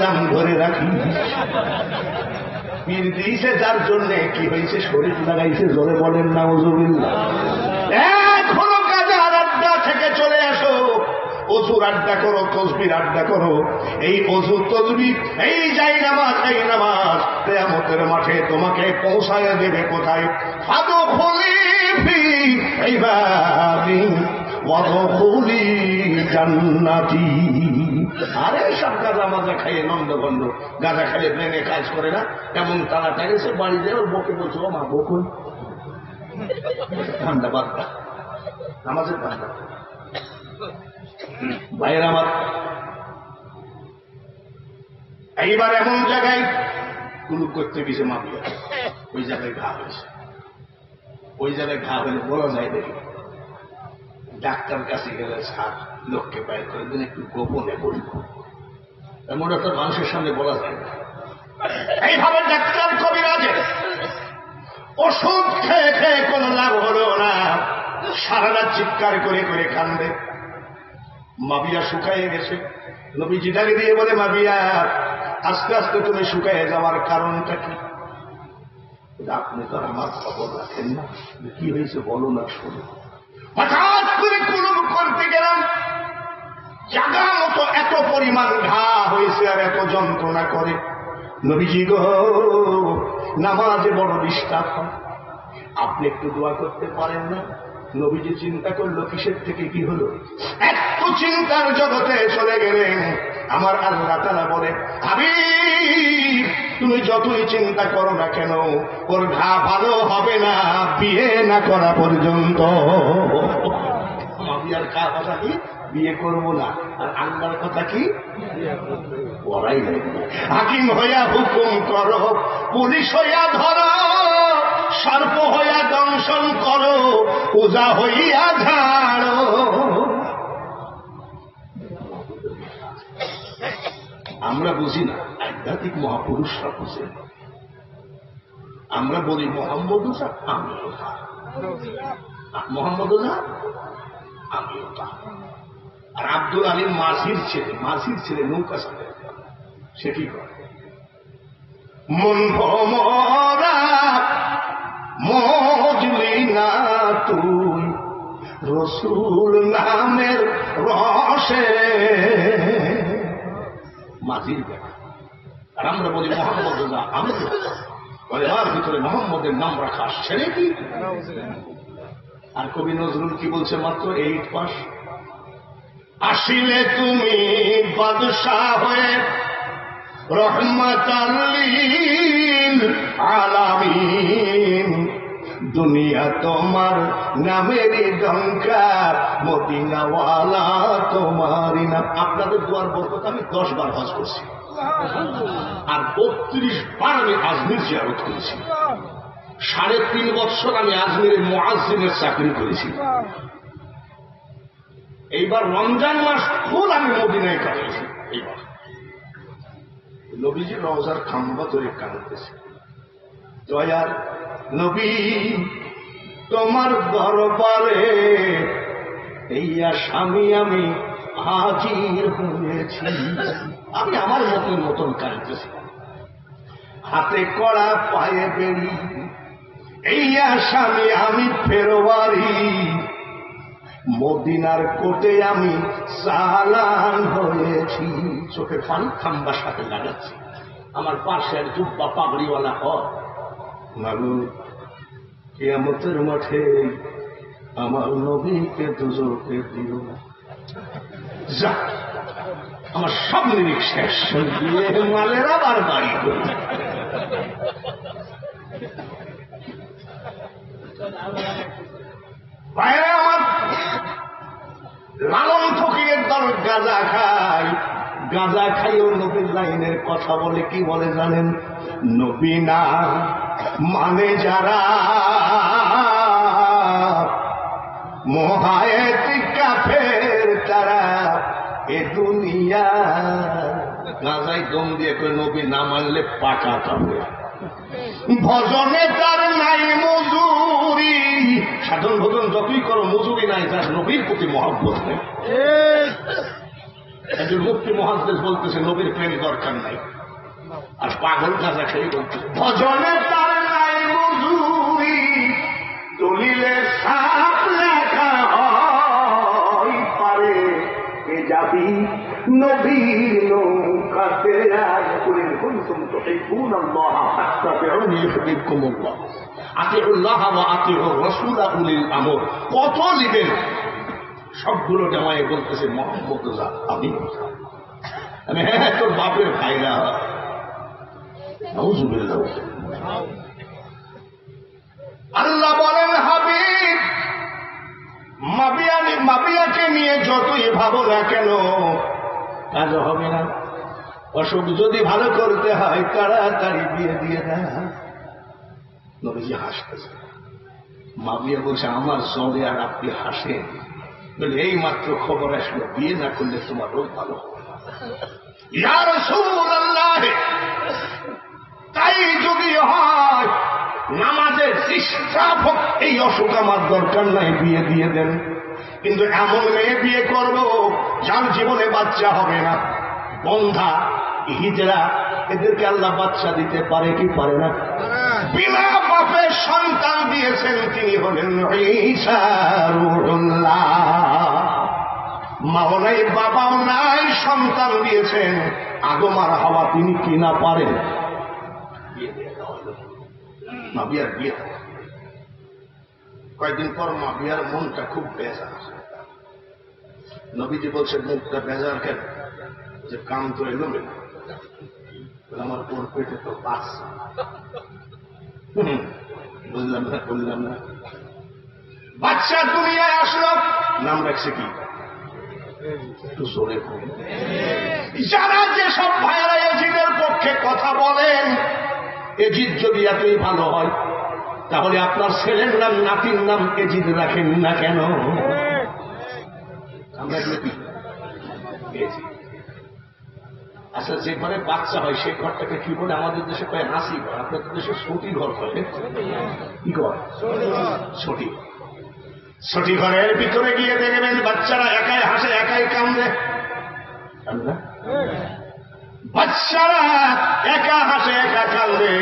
নাম ধরে রাখি। পীর দিয়েছে যার জন্য কি হয়েছে, শরীর লাগাইছে, জোরে বলেন নাউজুবিল্লাহ। এখনো গাজার আড্ডা থেকে চলে আসো, অজুর আড্ডা করো, তসবির আড্ডা করো। এই অজু তসবি, এই যাই নামাজ, এই নামাজ কিয়ামতের মাঠে তোমাকে পৌঁছায় দেবে কোথায়? ফাদখুলি ফি ইবাদি ওয়াদখুলি জান্নাতি। আরে সব গাঁজা মাজা খাইয়ে নন্দগন্ধ, গাঁজা খাইয়ে ব্রেনে কাজ করে না, এমন তারা টাইছে বাড়ি যায় ওর বকে বলছো, মা বকুন ঠান্ডা বাদ্দা নামাজের বাদ্দা। ভাইয়ের আমার, এইবার এমন জায়গায় কুলুপ করতে গেছে মাফিয়া, ওই জায়গায় ঘা হয়েছে। ওই জায়গায় ঘা হলে বলা যায় দেখি, ডাক্তার কাছে গেলে সার লোককে বাইর করে দিন, একটু গোপনে বলব, এমন একটা মানুষের সামনে বলা যায় না। এইভাবে ডাক্তার কবিরাজে ওষুধ খেয়ে খেয়ে কোনো লাভ হলো না, সারা রাত চিৎকার করে করে কান্দে। মাবিয়া শুকাইয়ে গেছে। নবীজি ডাকে দিয়ে বলে, মাবিয়া আস্তে আস্তে তুমি শুকাইয়ে যাওয়ার কারণটা কি? আপনি তো আমার খবর রাখেন না, কি হয়েছে বলো না, শোনো। হঠাৎ করে কুলুপ করতে গেলাম, জাগা মতো এত পরিমাণ ঘা হয়েছে আর এত যন্ত্রণা করে। নবীজি গো, নামাজে বড় ডিস্টার্ব হয়, আপনি একটু দোয়া করতে পারেন না? নবীজি চিন্তা করলো, কিসের থেকে কি হলো? এত চিন্তার জগতে চলে গেলেন। আমার আল্লাহ তাআলা বলে, হাবিব তুমি যতই চিন্তা করো না কেন, ওর ঘা ভালো হবে না বিয়ে না করা পর্যন্ত। মাবিয়ার ঘা কথা কি? বিয়ে করবো না। আর আল্লাহর কথা কি? পড়াই লাগবে। হাকিম হইয়া হুকুম করো, পুলিশ হইয়া ধরো, সর্প হইয়া দংশন করো, পূজা হইয়া ঝাড়ো। আমরা বুঝি না, আধ্যাত্মিক মহাপুরুষরা বুঝে। আমরা বলি মোহাম্মদ আমিও তা, মোহাম্মদ আমিও তা। আর আব্দুল আলীম মাঝির ছেলে নৌকা সাথে, সে কি করে? মন ভমরা মজলি না তুই রসুল নামের রসে, মাঝির ব্যাপার। আর আমরা বলি মোহাম্মদ আমি বলে, আর ভিতরে মোহাম্মদের নাম রাখা সেরে কি? আর কবি নজরুল কি বলছে? মাত্র 8 পাস। আসিলে তুমি বাদশাহ হয়ে রহমাতাল লিল আলামিন, দুনিয়া তোমার নামেরই ডঙ্কা, মদিনাওয়ালা তোমারই নাম। আপনাদের দুয়ার বরকত আমি 10 বার হজ করছি, আর 32 বার আমি আজমির জিয়ারত করেছি। 3.5 বছর আমি আজমিরের মুয়াজ্জিনের চাকরি করেছি। এইবার রমজান মাস ফুল আমি মদিনায় কাটিয়েছি। এইবার নবীজি রওজার খাম্বা ধরে কাঁদতেছে, দয়ার নবী তোমার দরবারে এই আসামি আমি হাজির হয়েছি। আমি আমার মতন কাঁদতেছি, হাতে কড়া পায়ে বেড়ি, এই আসামি আমি ফেরোয়ারি, মদিনার কোটে আমি চালান হয়েছি। চোখের পানি খাম্বার সাথে লাগাচ্ছি। আমার পাশের জুব্বা পাগড়িওয়ালা হয়, কিয়ামতের মাঠে আমার নবীকে দুজকে দিল। যা, আমার সব নিরিখ শেষ দিয়ে মালের আবার বাড়ি করি। আমার লালন ফকিরের দল গাঁজা খায়, গাঁজা খাইও নবীর লাইনের কথা বলে। কি বলে জানেন? নবী না মানে যারা মোহায়েত কাফের তারা এ দুনিয়া। গাঁজায় দম দিয়ে করে নবী না মানলে পাকা কাফের। ভজনে তার নাই মজুরি, সাধন ভজন যতই করো মজুরি নাই, যার নবীর প্রতি মহব্বত নেই। একজন মুফতি মুহাদ্দিস বলতেছে নবীর প্রেম দরকার নাই, আর পাগল গাঁজা খেয়ে বলতেছে ভজনে তার নাই মজুরি, তুলিলে সাপ লেখা হয় পারে এ যাবি নবীর নৌকাতে। কুলিন কুনতুম তুহিব্বুনাল্লাহ ফাত্তাবিউনি ইউহিব্বুকুমুল্লাহ, আতিউল্লাহ ওয়া আতিউর রাসূলা উলিল আমর। কত লিবেন, সবগুলো জামায়ে বলতেছে মোহাম্মদ যা আমি। হ্যাঁ, তোর বাপের ভাইরা। নাউযুবিল্লাহ। আল্লাহ বলেন হাবিব, মাবিয়াকে নিয়ে যতই ভাবো না কেন কাজ হবে না। অসুখ যদি ভালো করতে হয় তাড়াতাড়ি বিয়ে দিয়ে না। নবীজি হাসতেছে। মাবিয়া বলছে আমার জ্বরে আর আপনি হাসেন, বলে এই মাত্র খবর আসলো বিয়ে না করলে তোমার রোগ ভালো হবে না। ইয়া রাসূলুল্লাহ, তাই যদি হয় নামাজের ডিস্টার্ব হোক, এই অসুখ আমার দরকার নাই, বিয়ে দিয়ে দেন। কিন্তু এমন মেয়ে বিয়ে করবো যার জীবনে বাচ্চা হবে না। বন্ধা, হিজড়া, এদেরকে আল্লাহ বাচ্চা দিতে পারে কি পারে না? বিনা বাপের সন্তান দিয়েছেন, তিনি হলেন ঈসা রূহুল্লাহ। মাও নাই, বাবাও নাই, সন্তান দিয়েছেন। আগমার হাওয়া তিনি কি না পারেন? মাবিয়ার বিয়ে। কয়েকদিন পর মাবিয়ার মনটা খুব বেজার। নবীজি বলছেন মুখটা বেজার কেন? যে কাম তো এলো না, আমার ওর পেটে তো বাচ্চা। বুঝলাম না, বললাম না। বাচ্চা দুনিয়ায় আসলো, নাম রাখছে কি? একটু জোরে বল। যারা যেসব ভাইয়েরা এজিদের পক্ষে কথা বলেন, এজিদ যদি এতই ভালো হয় তাহলে আপনার ছেলের নাম, নাতির নাম এজিদ রাখেন না কেন? আমরা আচ্ছা, যে ঘরে বাচ্চা হয় সে ঘরটাকে কি বলে? আমাদের দেশে কয় হাসি ঘর, আপনাদের দেশে সতী ঘর করে। কি ঘর? সতী। সতী ঘরের ভিতরে গিয়ে দেখবেন বাচ্চারা একাই হাসে, একাই কান্দে। বাচ্চারা একা হাসে, একা কান্দে।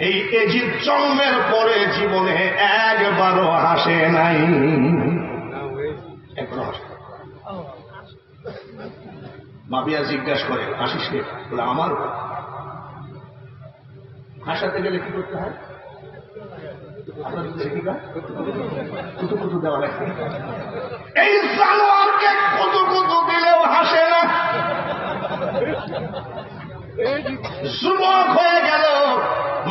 এই এজিদ জন্মের পরে জীবনে একবারও হাসে নাই। একবারও হাসে। মাবিয়া জিজ্ঞাসা করে হাসিস কে? বলে আমার হাসাতে গেলে কি করতে হয়? আপনাদের দেশে কি কুতু কুতু দেওয়া লাগে। এই জানোয়ারকে কুতু কুতু দিলেও হাসে না। যুবক হয়ে গেল,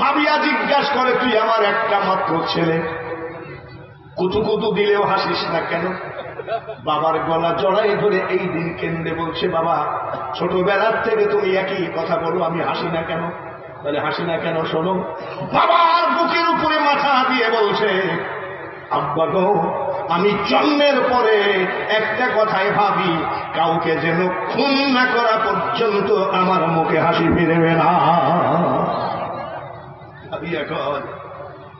মাবিয়া জিজ্ঞাসা করে তুই আমার একটা মাত্র ছেলে, কুতু কুতু দিলেও হাসিস না কেন? বাবার গলা জড়াই ধরে এই দিন কেন্দ্রে বলছে, বাবা ছোটবেলার থেকে তুমি একই কথা বলো, আমি হাসি না কেন? তাহলে হাসি না কেন শোনো। বাবার বুকের উপরে মাথা দিয়ে বলছে, আব্বা গো, আমি জন্মের পরে একটা কথাই ভাবি, কাউকে যেন খুন না করা পর্যন্ত আমার মুখে হাসি ফিরবে না। আমি এখন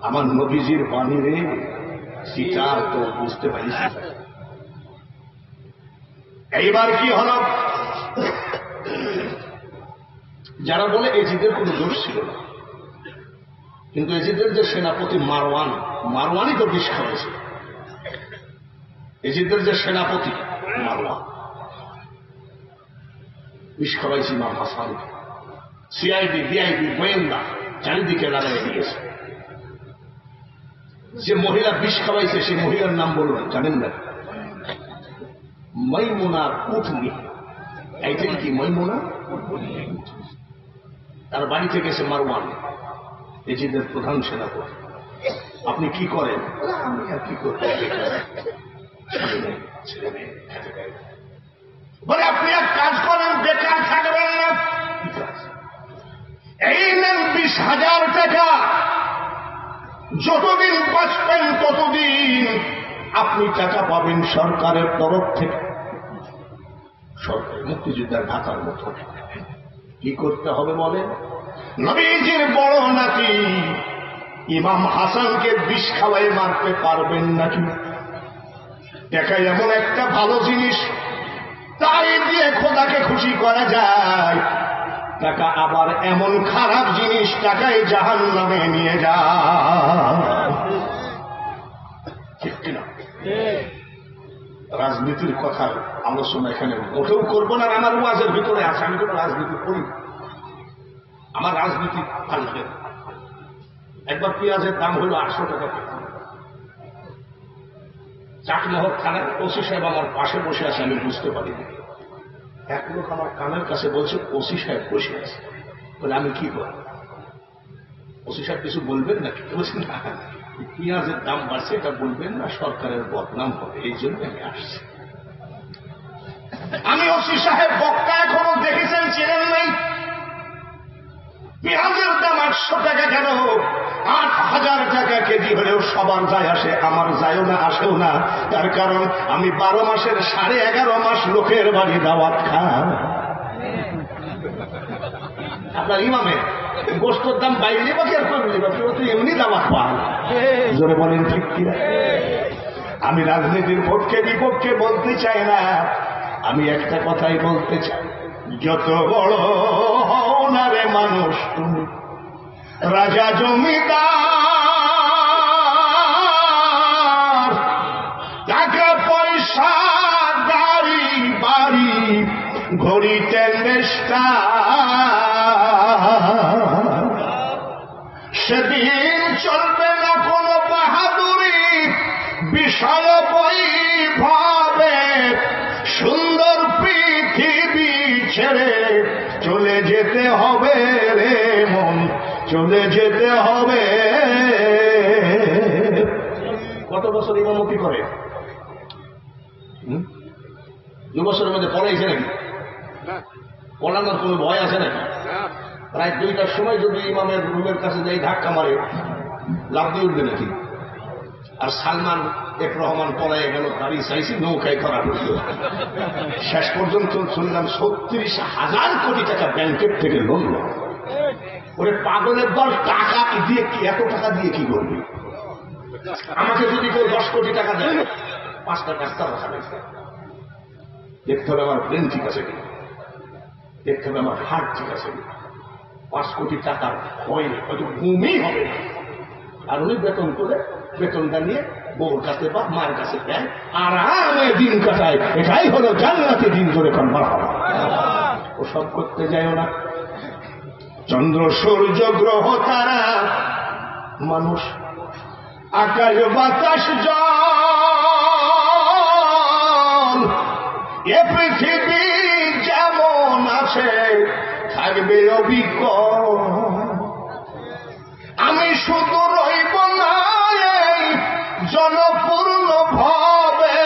আমার নবীজির বাণী রে, সিটার তো বুঝতে পারিস। এইবার কি হল? যারা বলে এজিদের কোন দোষ ছিল না, কিন্তু এজিদের যে সেনাপতি মারওয়ানই তো বিষ খাওয়াইছে। এজিদের যে সেনাপতি মারওয়ান বিষ খাওয়াইছে ইমাম হাসান। সিআইডি, বিআইডি, গোয়েন্দা চারিদিকে লাগাই দিয়েছে। যে মহিলা বিষ খাওয়াইছে সেই মহিলার নাম বলবেন জানেন না? মাইমুনার উঠনি। এইটাই কি মাইমুনা? তার বাড়ি থেকে এসে মারওয়ান, এজিদের প্রধান সেনাপতি। আপনি কি করেন? আমি আর কি করব, বলে আপনি এক কাজ করেন, বেকার থাকবেন না। এই নেন 20,000 টাকা, যতদিন বাঁচবেন ততদিন আপনি টাকা পাবেন সরকারের তরফ থেকে। সরকার মুক্তিযোদ্ধার ঢাকার মতো। কি করতে হবে বলেন? নবীজির বড় নাতি ইমাম হাসানকে বিষ খাওয়াই মারতে পারবেন নাকি? টাকা এমন একটা ভালো জিনিস, তাই দিয়ে খোদাকে খুশি করা যায়। টাকা আবার এমন খারাপ জিনিস, টাকায় জাহান্নামে নিয়ে যায়। ঠিক কিনা? রাজনীতির কথার আলোচনা এখানে মোটেও করবো না। আমার ওয়াজের ভিতরে আছে, আমি কোনো রাজনীতি করি, আমার রাজনীতি ভাল লাগে। একবার পেঁয়াজের দাম হইল 800 টাকা। চাটমোহর থানার ওসি সাহেব আমার পাশে বসে আছে, আমি বুঝতে পারিনি। এক লোক আমার কানের কাছে বলছে ওসি সাহেব বসে আছে, বলে আমি কি করব? ওসি সাহেব কিছু বলবেন নাকি? বলছি না, পেঁয়াজের দাম বাড়ছে, এটা বলবেন না, সরকারের বদনাম হবে, এই জন্য আমি আসছি। আমি ওসি সাহেব বক্তা এখনো দেখেছেন, চেনেন নাই? পেঁয়াজের দাম 800 টাকা কেন? 8,000 টাকা কেজি হলেও সবার যায় আসে, আমার যায়ও না, আসেও না। তার কারণ আমি 12 মাসের 11.5 মাস লোকের বাড়ি দাওয়াত খাই। আপনার ইমামে গোস্তর দাম বাইরে বা কি আর করবে, এমনি দাওয়াত পান। জোরে বলেন ঠিক কিনা? আমি রাজনীতির পক্ষে বিপক্ষে বলতে চাই না, আমি একটা কথাই বলতে চাই, যত বড় হও না রে মানুষ তুমি, রাজা জমিদার, টাকা পয়সা গাড়ি বাড়ি ঘড়িতে নেশা, সেদিন চলবে না কোনো বাহাদুরি, বিশাল বৈভবে সুন্দর পৃথিবী ছেড়ে চলে যেতে হবে রে মন, চলে যেতে হবে। কত বছর ইমামতি করে? 2 বছরের মধ্যে পড়াইছে নাকি? পড়ানোর কোনো ভয় আছে নাকি? রাত 2টার সময় যদি ইমামের রুমের কাছে যাই ধাক্কা মারে, লাভ দিয়ে উঠবে নাকি? আর সালমান এক রহমান পলায় গেল, গাড়ি চাইছি, নৌকায় করা হইল। শেষ পর্যন্ত শুনলাম 36,000 কোটি টাকা ব্যাংকের থেকে লোন। ওরে পাগলের দল, টাকা দিয়ে কি, এত টাকা দিয়ে কি করবি? আমাকে যদি কেউ 10 কোটি টাকা দেয়, 5টা ডাক্তার রাখা গেছে, দেখতে হবে আমার ব্রেন ঠিক আছে কিনা, দেখতে হবে আমার হার্ট ঠিক আছে কিনা। 5 কোটি টাকার হয়নি, হয়তো ঘুমই হবে। আর উনি বেতন করে, বেতনটা নিয়ে বউর কাছে বা মার কাছে দেয়, আরামে দিন কাটায়। এটাই হলো জান্নাতি দিন, ধরে কান মারা। ও সব করতে যায়ও না। চন্দ্র সূর্য গ্রহ তারা মানুষ, আকাশ বাতাস জল, এ পৃথিবী যেমন আছে থাকবে অবিকল। আমি শুধু রইব না এই জনপূর্ণ ভাবে,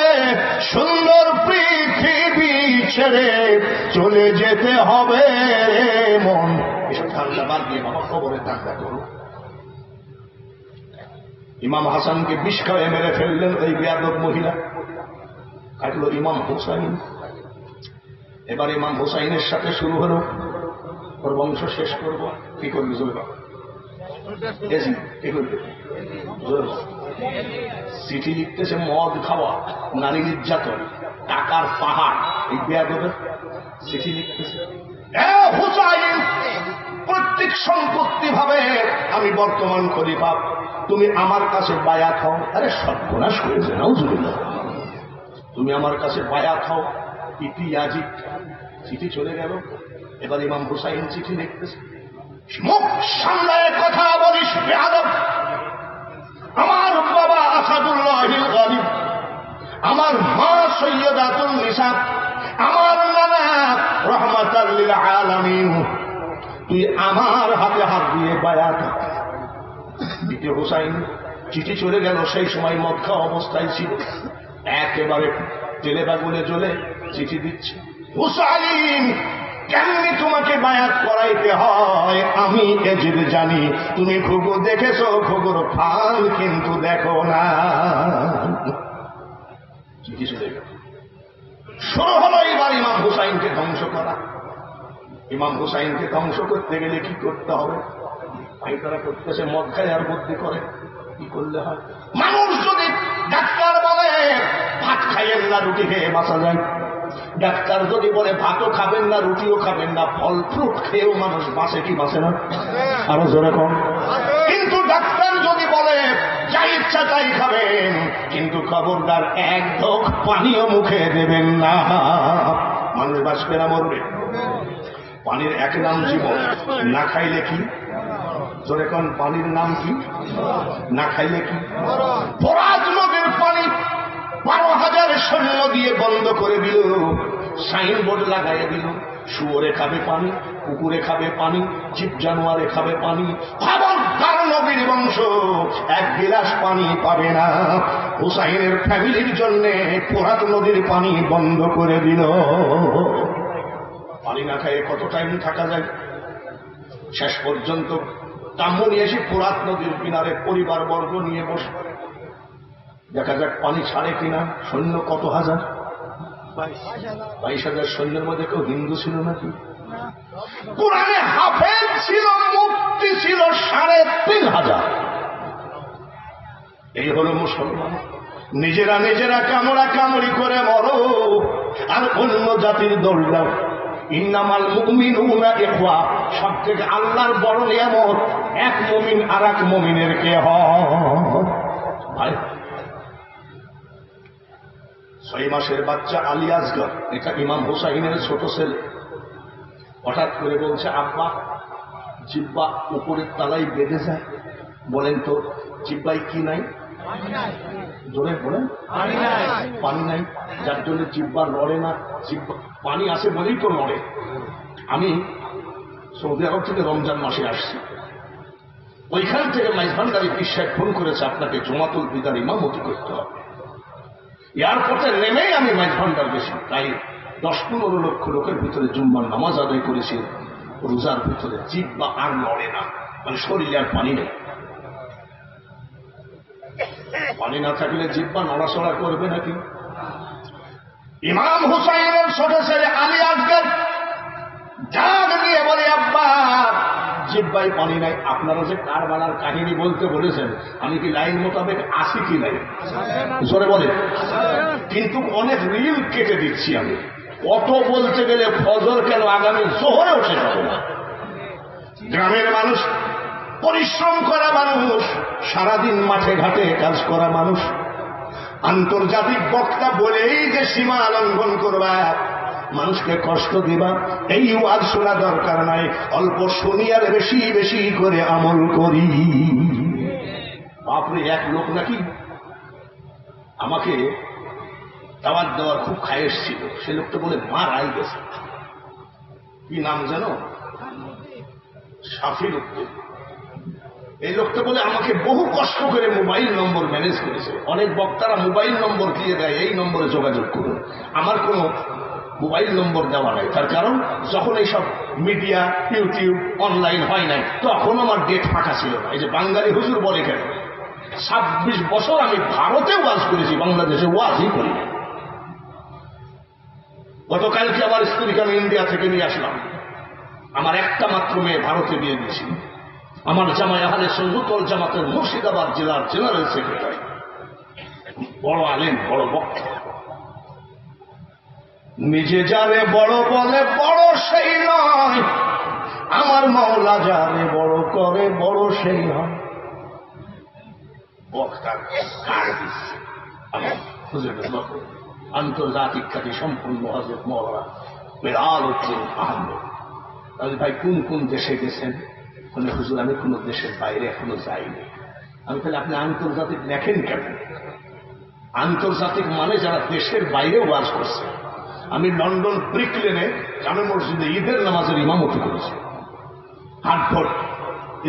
সুন্দর পৃথিবী ছেড়ে চলে যেতে হবে মন। এসব ঠান্ডা বাদ দিয়ে বাবা খবরে ঠান্ডা করো। ইমাম হাসানকে বিষ খাওয়ায় মেরে ফেললেন ওই বেয়াদব মহিলা, কাটলো ইমাম হুসাইন। এবার ইমাম হুসাইনের সাথে শুরু হলো, ওর বংশ শেষ করবো। কি করবি জোরে? চিঠি লিখতেছে মদ খাওয়া, নারী নির্যাতন, টাকার পাহাড়, এই বেয়াদবের চিঠি লিখতেছে। হুসাইন, প্রত্যেক সম্পত্তি ভাবে আমি বর্তমান খলিফা, তুমি আমার কাছে বায়াত হও। আরে সর্বনাশ করেছে নাউজুবিল্লাহ। তুমি আমার কাছে বায়াত হও, ইতিহাজিক। চিঠি চলে গেল। এবার ইমাম হুসাইন চিঠি লিখতেছে, মুখ সামলায় কথা বলিস বেয়াদব। আমার বাবা আসাদুল্লাহিল গালিব, আমার মা সৈয়দাতুল নিসা, আমার নানা রহমাতাল লিল আলামিন, তুই আমার হাতে হাত দিয়ে বায়াত। দ্বিতীয় হুসাইন চিঠি চলে গেল, সেই সময় মদ খাওয়া অবস্থায় ছিল, একেবারে তেলে বাগুনে জ্বলে চিঠি দিচ্ছে। হুসাইন, কেমনি তোমাকে বায়াত করাইতে হয় আমি এজিদ জানি। তুমি ঘুঘু দেখেছো, ঘুঘুর ফাল কিন্তু দেখো না। চিঠি চলে গেল। শুরু হলো এবার ইমাম হুসাইনকে ধ্বংস করা। ইমাম হুসাইনকে ধ্বংস করতে গেলে কি করতে হবে? তারা করতেছে মদ খায় আর বুদ্ধি করে। কি করলে হয়? মানুষ যদি ডাক্তার বলে ভাত খাই খাইয়েন না, রুটি খেয়ে বাঁচা যায়। ডাক্তার যদি বলে ভাতও খাবেন না, রুটিও খাবেন না, ফল ফ্রুট খেয়েও মানুষ বাঁচে কি বাঁচে না? আরো জোরে কম। কিন্তু ডাক্তার যদি বলে যা ইচ্ছা তাই খাবেন, কিন্তু খবরদার এক ঢোক পানিও মুখে দেবেন না, মানুষ বাঁচবে না মরবে। পানির এক নাম জীবন, না খাইলে কি? জোরে কোন, পানির নাম কি? না খাইলে কি? ফোরাত নদীর পানি 12,000 সৈন্য দিয়ে বন্ধ করে দিল, সাইনবোর্ড লাগাইয়া দিল, শুয়োরে খাবে পানি, কুকুরে খাবে পানি, জীব জানোয়ারে খাবে পানি, খবরদার নবীর বংশ এক গিলাস পানি পাবে না। হুসাইনের ফ্যামিলির জন্য ফোরাত নদীর পানি বন্ধ করে দিল। পানি না খাইয়ে কত টাইম থাকা যায়? শেষ পর্যন্ত তাম্বু নিয়ে এসে ফোরাত নদীর কিনারে পরিবার বর্গ নিয়ে বসে দেখা যাক পানি ছাড়ে কিনা। সৈন্য কত হাজার? 22,000 সৈন্যের মধ্যে কেউ হিন্দু ছিল নাকি? কোরআনে হাফেজ ছিল, মুফতি ছিল 3,500। এই হলো মুসলমান। নিজেরা নিজেরা কামড়া কামড়ি করে মরো, আর অন্য জাতির দল দাও। ইন্নামাল মুমিনুনা ইখওয়া, সব থেকে আল্লাহর বড় নিয়ামত এক মুমিন আর এক মুমিনের কে হয়। 6 মাসের বাচ্চা আলী আসগর, এটা ইমাম হুসাইনের ছোট ছেলে, হঠাৎ করে বলছে আব্বা জিব্বা উপরের তালাই বেঁধে যায়। বলেন তো জিব্বাই কি নাই? জোরে বলেন, পানি নাই, যার জন্য জিব্বা লড়ে না। জিব্বা পানি আসে বলেই তো লড়ে। আমি সৌদি আরব থেকে রমজান মাসে আসছি, ওইখান থেকে মাইজভান্ডারি পীর সাহেব ফোন করেছে আপনাকে জমাতুল বিদার ইমামতি করতে হবে। এয়ারপোর্টে নেমেই আমি মাইজভান্ডার গেছি, প্রায় 10-15 লক্ষ লোকের ভিতরে জুম্মার নামাজ আদায় করেছি। রোজার ভিতরে জিব্বা আর লড়ে না, মানে শরীরে আর পানি নেই। পানি না থাকলে জিব্বা নড়াচড়া করবে নাকি? ইমাম হুসাইনের ছোট ছেলে আলী আসগর জাগ দিয়ে বলে আব্বা জিব্বাই পানি নাই। আপনারা যে কারবালার কাহিনী বলতে বলেছেন, আমি কি লাইন মোতাবেক আসি কি নাই? জোরে বলে। কিন্তু অনেক রিল কেটে দিচ্ছি আমি, কত বলতে গেলে ফজর কেন আগামী জোহরেও শেষ হবে না। গ্রামের মানুষ, পরিশ্রম করা মানুষ, সারাদিন মাঠে ঘাটে কাজ করা মানুষ, আন্তর্জাতিক বক্তা বলেই যে সীমা লঙ্ঘন করবা, মানুষকে কষ্ট দিবা, এই ওয়াজ শোনা দরকার নাই। অল্প শুনি আর বেশি বেশি করে আমল করি। বাপরে, এক লোক নাকি আমাকে দাওয়াত দেওয়ার খুব খায়েশ ছিল, সে লোকটা বলে মারাই গেছে। কি নাম জানো? শাফির উদ্দিন। এই লোকটা বলে আমাকে বহু কষ্ট করে মোবাইল নম্বর ম্যানেজ করেছে। অনেক বক্তারা মোবাইল নম্বর দিয়ে দেয়, এই নম্বরে যোগাযোগ করুন। আমার কোনো মোবাইল নম্বর দেওয়া নাই, তার কারণ যখন এইসব মিডিয়া ইউটিউব অনলাইন হয় নাই তখন আমার ডেট ফাঁকা ছিল না। এই যে বাঙালি হুজুর বলে কেন, 26 বছর আমি ভারতে ওয়াজ করেছি, বাংলাদেশে ওয়াজই করি। গতকালকে আমার স্ত্রীকে আমি ইন্ডিয়া থেকে নিয়ে আসলাম। আমার একটা মাত্র মেয়ে ভারতে বিয়ে দিয়েছি। আমার জামাই আহলে সুন্নাত ওয়াল জামাতের মুর্শিদাবাদ জেলার জেনারেল সেক্রেটারি, বড় আলেম, বড় বক্তা। নিজে যারে বড় বলে বড় সেই নয়, আমার মাওলা যারে বড় করে বড় সেই হয়। বক্তার কার দিচ্ছে আমার হুজুরের মতো আন্তর্জাতিক খ্যাতি সম্পূর্ণ হযরত মাওলানা বেলাল উদ্দিন আহমদ। তাহলে ভাই কোন কোন দেশে গেছেন? বলে হুজুর আমি কোন দেশের বাইরে এখনো যাইনি। আমি তাহলে আপনি আন্তর্জাতিক লেখেন কেন? আন্তর্জাতিক মানে যারা দেশের বাইরে ওয়াজ করছে। আমি লন্ডন ব্রিক লেনে জামে মসজিদে ঈদের নামাজের ইমামতি করেছি। হার্টফোর্ড,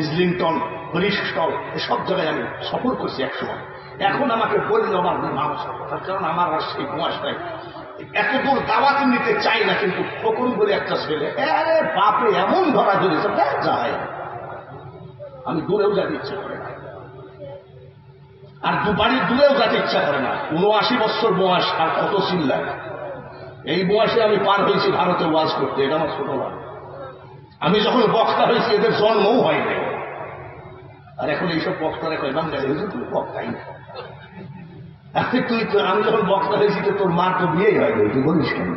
ইসলিংটন, ব্রিস্টল, এসব জায়গায় আমি সফর করছি একসময়। এখন আমাকে বললো আমার মানুষ, তার কারণ আমার আর সেই বয়স নাই, এত দূর দাওয়াত নিতে চাই না। কিন্তু ফকর বলে একটা ছেলে, আরে বাপরে এমন ধরা ধরেছে, যায় আমি দূরেও যেতে ইচ্ছে করে না, আর বাড়ির দূরেও যেতে ইচ্ছা করে না। 79 বছর বয়স, আর কত চিল্লায়। এই বয়সে আমি পার হয়েছি ভারতে ওয়াজ করতে, এটা আমার ছোট ভাই। আমি যখন বক্তা হয়েছি এদের জন্মও হয় নাই। আর এখন এইসব বক্তারা কয় বাঙালি হুজুর তুমি বক্তাই না। আমি যখন বক্তা হয়েছি তো তোর মার তো বিয়েই হয় তুই বলিস কেন?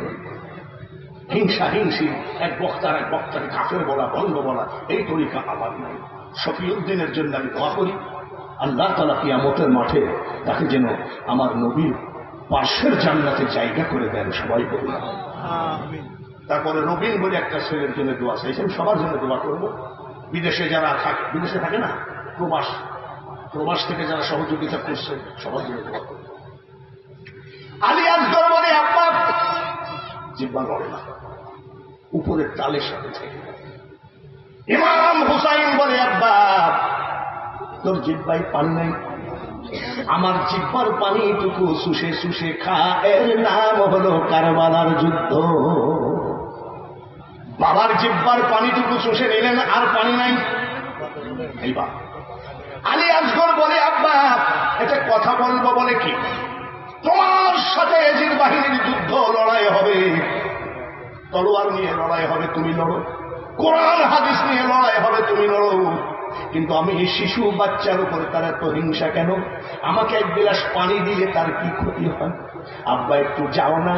হিংসা হিংসি, এক বক্তাকে কাফের বলা, বন্ধ বলা, এই তরিকা আমার নাই। শফিউদ্দিনের জন্য আমি দোয়া করি, আল্লাহ তাআলা কিয়ামতের মাঠে তাকে যেন আমার নবীর পাশের জান্নাতে জায়গা করে দেন, সবাই বলি। তারপরে রবিন বলে একটা ছেলের জন্য দোয়া চাইছেন, সবার জন্য দোয়া করব। বিদেশে যারা থাকে, বিদেশে থাকে না, প্রবাস থেকে যারা সহযোগিতা করছে সবার জন্য দোয়া করব। আলী আসগর বলে আব্বা জিব্বা লড়ে না, উপরের তালের সাথে থেকে। ইমাম হুসাইন বলে আব্বা তোর জিব্বাই পানি নাই, আমার জিব্বার পানিটুকু শুষে শুষে খা, এর নাম হলো কারবালার যুদ্ধ। বাবার জিব্বার পানিটুকু শুষে নিলেন, আর পানি নাই। এইবার আলী আসগর বলে আব্বা এটা কথা বলবো বলে কি, তোমার সাথে এজিদ বাহিনীর যুদ্ধ লড়াই হবে, তলোয়ার নিয়ে লড়াই হবে, তুমি লড়ো, কোরআন হাদিস নিয়ে লড়াই হবে, তুমি লড়ো, কিন্তু আমি এই শিশু বাচ্চার উপরে তার এত হিংসা কেন? আমাকে এক গ্লাস পানি দিলে তার কি ক্ষতি হয়? আব্বা একটু যাও না,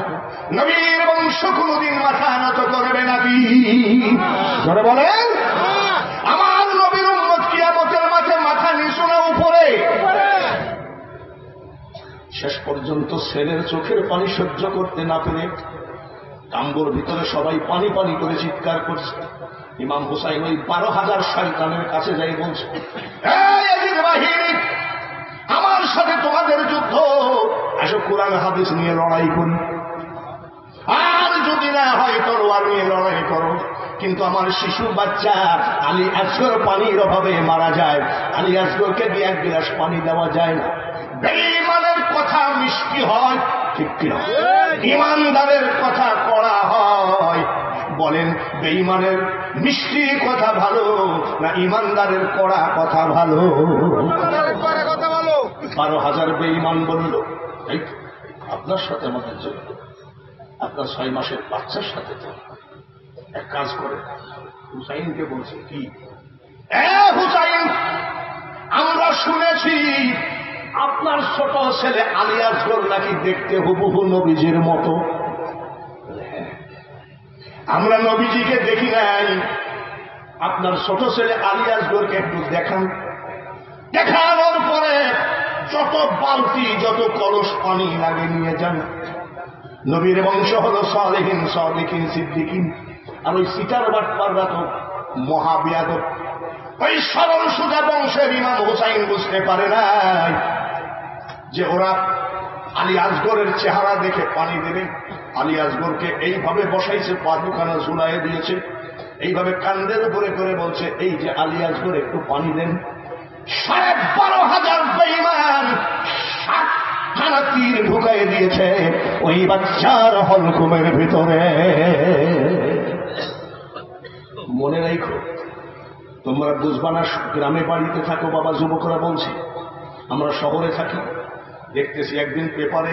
নবীর বংশ কোনদিন মাথা নত করবে না। ধরে বলেন আমার নবীর উম্মত কিয়ামতের মাঠে মাথা নিচু না উপরে? শেষ পর্যন্ত ছেলের চোখের পানি সহ্য করতে না পেরে কাম্বর ভিতরে সবাই পানি পানি করে চিৎকার করছে। ইমাম হুসাইন ওই 12,000 শয়তানের কাছে যাই বলছে, আমার সাথে তোমাদের যুদ্ধ, আসো কোরআন হাদিস নিয়ে লড়াই করি, আর যদি না হয় তলোয়ার নিয়ে লড়াই করো, কিন্তু আমার শিশু বাচ্চা আলী আসগর পানির অভাবে মারা যায়, আলী আসগরকে দিয়ে এক গ্লাস পানি দেওয়া যায় না। বেঈমানের কথা মিষ্টি হয়, ঠিক কিনা? ইমানদারের কথা কড়া হয়। বলেন বেঈমানের মিষ্টি কথা ভালো না ইমানদারের কড়া কথা ভালো? 12,000 বেঈমান বলল এই আপনার সাথে আমাদের যুদ্ধ, আপনার 6 মাসের বাচ্চার সাথে তো এক কাজ করে। হুসাইনকে বলছে কি, হুসাইন আমরা শুনেছি আপনার ছোট ছেলে আলী আসগর নাকি দেখতে হুবহু নবীজির মতো। আমরা নবীজিকে দেখি নাই, আপনার ছোট ছেলে আলী আসগরকে একটু দেখান। দেখানোর পরে যত বালতি যত কলস পানি লাগে নিয়ে যান। নবীর বংশ হলো সালেহিন, সাদিকিন, সিদ্দিকিন, আর ওই সিটার বাটপাররা তো মহাবিয়াদব। ওই সরল সুজা বংশের ইমাম হুসাইন বুঝতে পারে নাই যে ওরা আলী আসগরের চেহারা দেখে পানি দেবে। আলী আসগরকে এইভাবে বসাইছে, পা দুখানা ঝুলাই দিয়েছে, এইভাবে কান্দের উপরে করে বলছে এই যে আলী আসগর একটু পানি দেন। 12,500 বেঈমান 7 তীর ঢুকাই দিয়েছে ওই বাচ্চার হলকুমের ভিতরে। মনে রাখো, তোমরা বুঝবা না, গ্রামে বাড়িতে থাকো বাবা, যুবকরা বলছি, আমরা শহরে থাকি। দেখতেছি একদিন পেপারে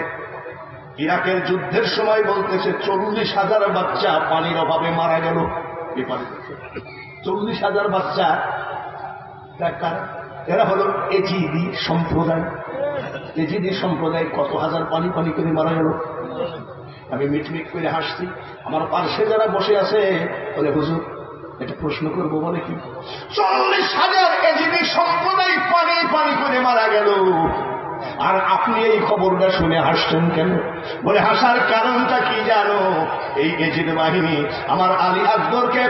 ইরাকের যুদ্ধের সময় বলতেছে 40,000 বাচ্চা পানির অভাবে মারা গেল। পেপারে 40,000 বাচ্চা, এরা হল এজিদি সম্প্রদায়। এজিদি সম্প্রদায় কত হাজার পানি পানি করে মারা গেল। আমি মিটমিট করে হাসছি, আমার পার্শ্বে যারা বসে আছে বলে হুজুর এটা প্রশ্ন করবো বলে কি, 40,000 এজিদি সম্প্রদায় পানি পানি করে মারা গেল, আর আপনি এই খবরটা শুনে হাসছেন কেন? বলে হাসার কারণটা কি জানো? এই এজিদ বাহিনী আমার আলী আসগরকে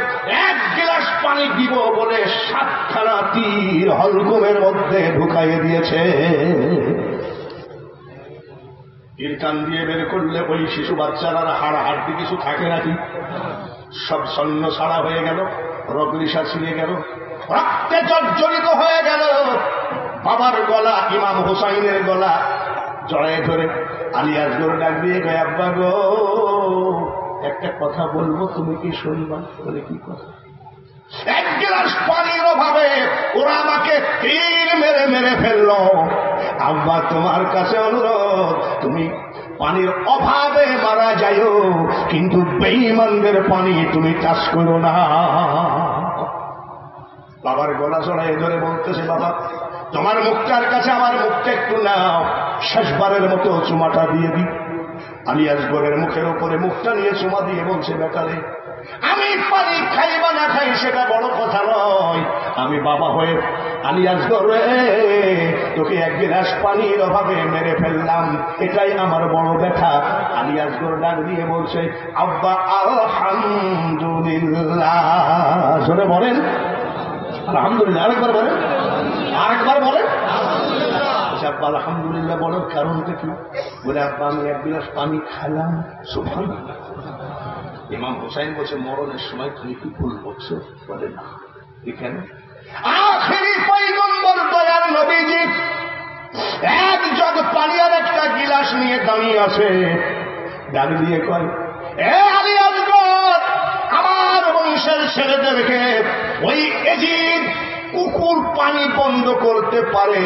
1 গ্লাস পানি দিব বলে 7খানা তীর হলকুমের মধ্যে ঢুকাইয়ে দিয়েছে। তীর কান দিয়ে বের করলে ওই শিশু বাচ্চারা হাড় হাড়টি কিছু থাকে নাকি? সব সৈন্য ছাড়া হয়ে গেল, রগলিশা ছিঁড়ে গেল, রক্তে জর্জরিত হয়ে গেল। বাবার গলা, ইমাম হুসাইনের গলা জড়ায় ধরে আলী আসগর ডাক দিয়ে গয়, আব্বা গো একটা কথা বলবো, তুমি কি শুনবা? বলে কি কথা? 1 গ্লাস পানির অভাবে ওরা আমাকে তীর মেরে মেরে ফেললো। আব্বা তোমার কাছে অনুরোধ, তুমি পানির অভাবে মারা যাইও, কিন্তু বেঈমানদের পানি তুমি চাষ করো না। বাবার গলা জড়াই ধরে বলতেছে, বাবা তোমার মুখটার কাছে আমার মুখটা একটু নাও, শেষবারের মতো চুমাটা দিয়ে দিই। আলী আসগরের মুখের উপরে মুখটা নিয়ে চুমা দিয়ে বলছে, বেটারে আমি পানি খাই বা না খাই সেটা বড় কথা নয়, আমি বাবা হয়ে আলী আসগর তোকে এক গিলাস পানির অভাবে মেরে ফেললাম, এটাই আমার বড় ব্যথা। আলী আসগর ডাক দিয়ে বলছে, আব্বা আলহামদুলিল্লাহ। জোরে বলেন আলহামদুলিল্লাহ। আরেকবার বলেন, আরেকবার বলেন। আব্বা আলহামদুলিল্লাহ বলার কারণটা কি? বলে, আব্বা আমি এক গিলাস পানি খেলাম। সুবহানাল্লাহ। ইমাম হুসাইন বলছে, মরণের সময় তুমি কি ভুল করছো? বলে না। এখানে আখেরি পয়গম্বর দয়ার নবীজি এক জগ পানি আর একটা গিলাস নিয়ে দাঁড়িয়ে আছে, ডাক দিয়ে কয়, এ আলী আসগর, আমার বংশের ছেলেদেরকে ওই এজিদ কুকুর পানি বন্ধ করতে পারে,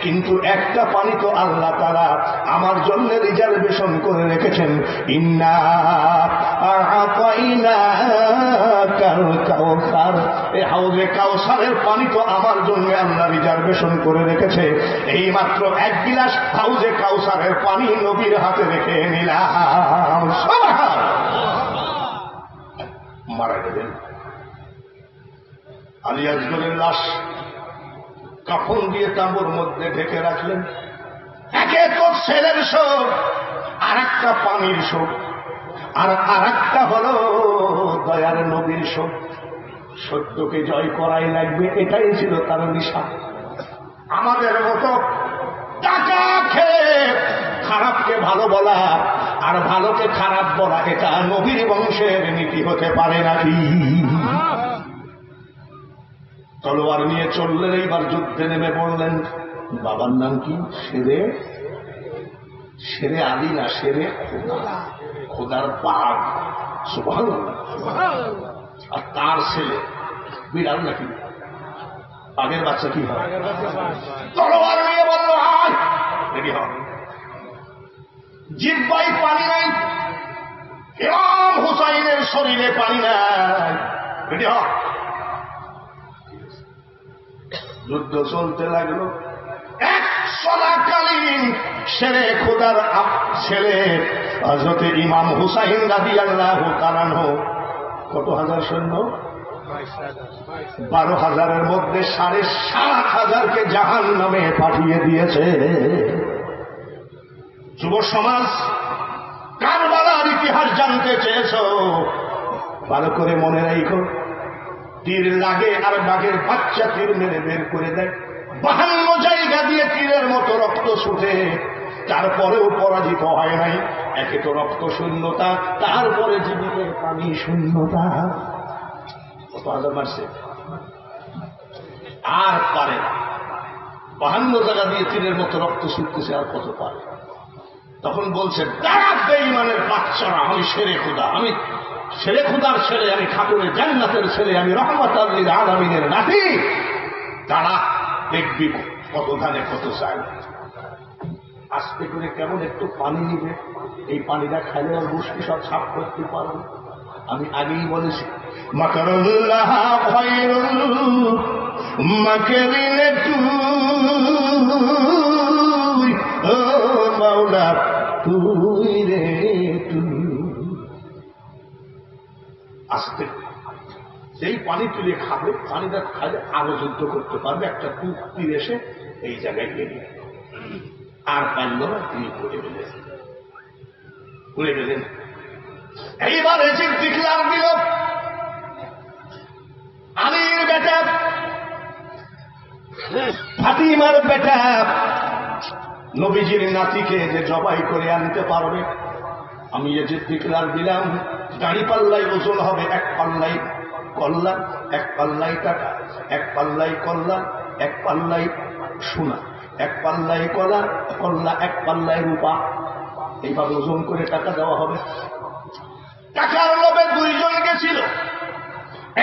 কিন্তু একটা পানি তো আল্লাহ তাআলা আমার জন্য রিজার্ভেশন করে রেখেছেন। ইন্না আ'তাইনাকাল কাউসার, এই হাউজে কাউসারের পানি তো আমার জন্য আল্লাহ রিজার্ভেশন করে রেখেছে। এই মাত্র এক গিলাস হাউজে কাউসারের পানি নবীর হাতে রেখে নিলাম। মারা গেলেন। আলী আসগরের লাশ কাফন দিয়ে তাঁবুর মধ্যে ঢেকে রাখলেন। একে তো ছেলের শোক, আর একটা পানির শোক, আর একটা হলো দয়ার নবীর শোক। সত্যকে জয় করাই লাগবে, এটাই ছিল তার নিশা। আমাদের মতো টাকা খেয়ে খারাপকে ভালো বলা আর ভালোকে খারাপ বলা, এটা নবীর বংশের নীতি হতে পারে নাকি? তলোয়ার নিয়ে চললেন, এইবার যুদ্ধে নেমে পড়লেন। বাবার নাম কি? শেরে, শেরে আলী না, শেরে খোদা, খোদার বাঘ। সুবহানাল্লাহ। আর তার ছেলে বিড়াল নাকি বাঘের বাচ্চা কি হয়? তলোয়ার নিয়ে বলল, আয় রেডি হ। জিহ্বায় পানি নাই, ইমাম হুসাইনের শরীরে পানি নাই, রেডি হ। যুদ্ধ চলতে লাগলো। এক সলাকালীন শেরে খোদার ছেলে হযরত ইমাম হুসাইন রাদিয়াল্লাহু তাআলা আনহু কত হাজার সৈন্য? 12,000-এর মধ্যে 7,500-কে জাহান্নামে পাঠিয়ে দিয়েছে। যুব সমাজ, কারবালার ইতিহাস জানতে চেয়েছো? ভালো করে মনে রাখো, তীর লাগে আর বাঘের বাচ্চা তীর মেরে বের করে দেয়। 52 জায়গা দিয়ে তীরের মতো রক্ত ছুটে, তারপরেও পরাজিত হয় নাই। একে তো রক্ত শূন্যতা, তারপরে জীবিতের পানি শূন্যতা। কত হাজার মারছে, আর পারে না। 52 জায়গা দিয়ে তীরের মতো রক্ত ছুটতেছে, আর কত পারে? তখন বলছে, দাঁড়া বেঈমানের বাচ্চারা, আমি শেরে খোদা, আমি ছেলে খুদার ছেলে, আমি খাতুনের জান্নাতের ছেলে, আমি রহমাতুল লিল আলামিনের নাতি। তারা দেখবি কত ধানে কত চাই। আস্তে করে কেমন একটু পানি নিবে, এই পানিটা খাইলে আর মুশকি সব সাফ করতে পারবে। আমি আগেই বলেছি, মাকারুল্লাহ খায়রুল মাকিরিন, তুই ও মাওলা তুই রে তুই। আস্তে সেই পানি তুলে খাবে, পানিটা খাইলে আরো যুদ্ধ করতে পারবে। একটা কুকুর এসে এই জায়গায় গেলে আর পারল না, তিনি পড়ে গেলেন। এইবার এসে ডিক্লার দিল, আলীর বেটা ফাতিমার বেটা নবীজির নাতিকে যে জবাই করে আনতে পারবে, আমি এই যে ডিক্লার দিলাম, দাড়ি পাল্লাই ওজন হবে 1 পাল্লাই কল্লা, 1 পাল্লাই টাকা, 1 পাল্লাই কল্লা, 1 পাল্লাই সোনা, 1 পাল্লাই কলা কল্লা, 1 পাল্লাই রূপা। এইভাবে ওজন করে টাকা দেওয়া হবে। টাকার লোভে 2 জন গেছিল,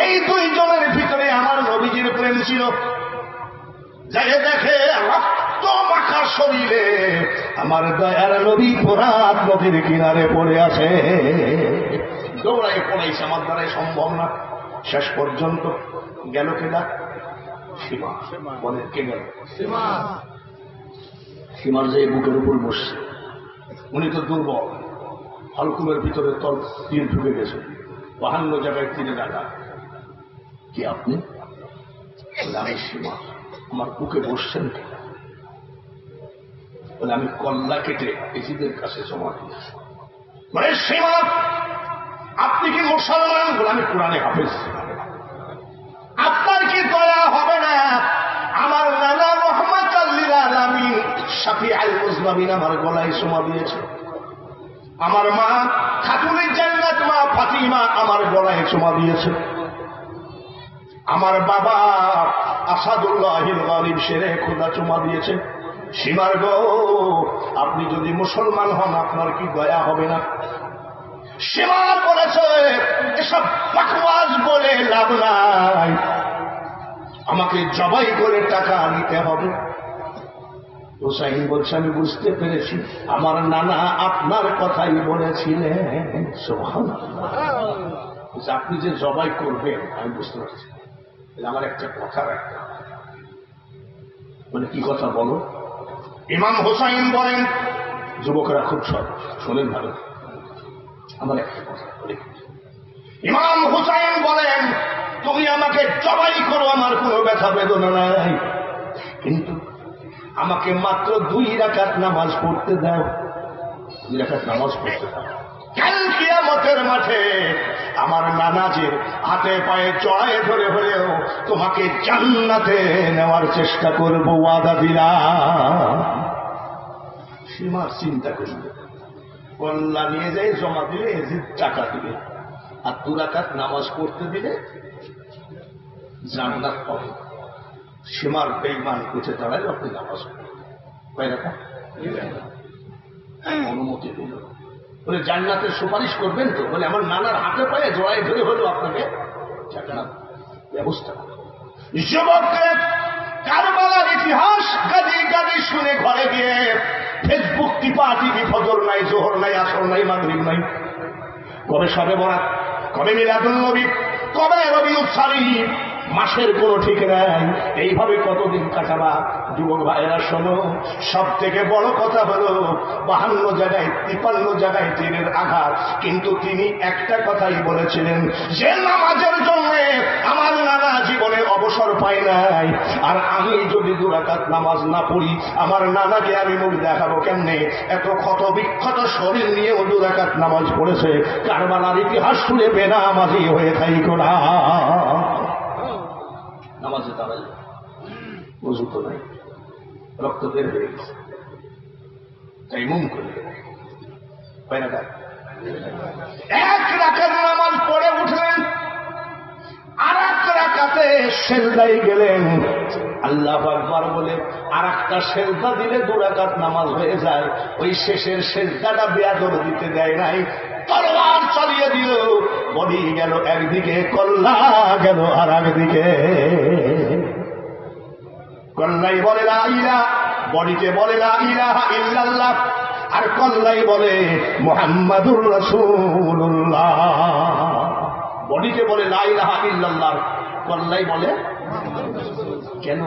এই 2 জনের ভিতরে আমার নবীজির প্রেম ছিল। যাই দেখে রক্ত মাখা শরীরে আমার দয়ার নবী ফোরাত নদীর কিনারে পড়ে আছে। দৌড়াই পড়াইছে, আমার দ্বারাই সম্ভব না। শেষ পর্যন্ত গেল কেনা সীমা, বলে কে গেল? সীমার যে বুকের উপর বসছে, উনি তো দুর্বল, হলকুমের ভিতরে তল তীর ঢুকে গেছে, 52 জায়গায় তীরে লাগা। কি আপনি? বলে আমি সীমা, আমার বুকে বসছেন কেন? বলে আমি কল্লা কেটে এজিদের কাছে জমা দিয়েছি। মানে সীমা আপনি কি মুসলমান? বলে আমি কোরআনে হাফেজ। আপনার কি দয়া হবে না? আমার নানা মুহাম্মদ আল্লিল আলামিন শাফিউল মুজলামিন আমার গলায় চুমা দিয়েছে। আমার মা খাতুনে জান্নাত মা ফাতিমা আমার গলায় চুমা দিয়েছে। আমার বাবা আসাদুল্লাহিল গালিব শেরে খোদা চুমা দিয়েছে। সীমার গো, আপনি যদি মুসলমান হন আপনার কি দয়া হবে না? সীমা বলেছে এসব বাকওয়াজ বলে লাভ নাই, আমাকে জবাই করে টাকা নিতে হবে। হুসাইন বলছে আমি বুঝতে পেরেছি, আমার নানা আপনার কথাই বলেছিলেন। সুবহানাল্লাহ। আপনি যে জবাই করবেন আমি বুঝতে পারছি, আমার একটা কথা রাখতে হবে। মানে কি কথা বলো? ইমাম হুসাইন বলেন, যুবকরা খুব শোনেন ভালো, আমার একটা কথা বলে। ইমাম হুসাইন বলেন তুমি আমাকে জবাই করো, আমার কোনো ব্যথা বেদনা নাই, কিন্তু আমাকে মাত্র 2 রাকাত নামাজ পড়তে দাও। 2 রাকাত নামাজ পড়তে দাও। কাল কিয়ামতের মাঠে আমার নানাজির হাতে পায়ে জড়ায়ে ধরে হলেও তোমাকে জান্নাতে নেওয়ার চেষ্টা করব, ওয়াদা দিলাম। সীমা চিন্তা করবে, কল্লা নিয়ে যাই জমা দিলে এজিদ টাকা দিবে, আর 2 রাকাত নামাজ পড়তে দিলে জান্নাত পাবে। সীমার বেঈমান উঠে দাঁড়ায়, আপনি নামাজ কয় রাকাত অনুমতি দিল। বলে জান্নাতের সুপারিশ করবেন তো? বলে আমার নানার হাতে পায়ে জড়াই ধরে হলেও আপনাকে জান্নাত ব্যবস্থা। যুবকরা কারবালার ইতিহাস গাদি গাদি শুনে ঘরে গিয়ে ফেসবুক টিপা টিভি, ফজর নাই, জোহর নাই, আসর নাই, মাগরিব নাই, কবে শবে বরাত, কবে মিলাদুন নবী, কবে রবিউল শরীফ, মাসের কোনো ঠিক নাই। এইভাবে কতদিন কাটাবা? যুবক ভাইয়েরা শোনো, সব থেকে বড় কথা হলো 52 জায়গায় 53 জায়গায় তীরের আঘাত, কিন্তু তিনি একটা কথাই বলেছিলেন যে নামাজের জন্য আমার নানা জীবনে অবসর পায় নাই, আর আমি যদি 2 রাকাত নামাজ না পড়ি আমার নানাকে আমি মুখ দেখাবো কেমনে? এত ক্ষত বিক্ষত শরীর নিয়েও 2 রাকাত নামাজ পড়েছে। কারবালার ইতিহাস শুনে বেনামাজি হয়ে থাইকো না। নামাজে দাঁড়াই, বুঝু তো নাই, রক্ত বের হয়ে গেছে, তাই মুম করে 1 রাকাত নামাজ পড়ে উঠলেন, আর 1 রাকাতে সেজদায় গেলেন। আল্লাহু আকবার বলে আর একটা সেজদা দিলে 2 রাকাত নামাজ হয়ে যায়। ওই শেষের সেজদাটা বেয়াদব দিতে দেয় নাই, তরবার চালিয়ে দিল। বডি গেল একদিকে, কল্লা গেল আর একদিকে। কল্লাই বলে লা ইলাহা, বডিতে বলে লা ইলাহা ইল্লাল্লাহ, আর কল্লাই বলে মুহাম্মাদুর রাসূলুল্লাহ। বডিতে বলে লা ইলাহা ইল্লাল্লাহ, কল্লাই বলে কেন?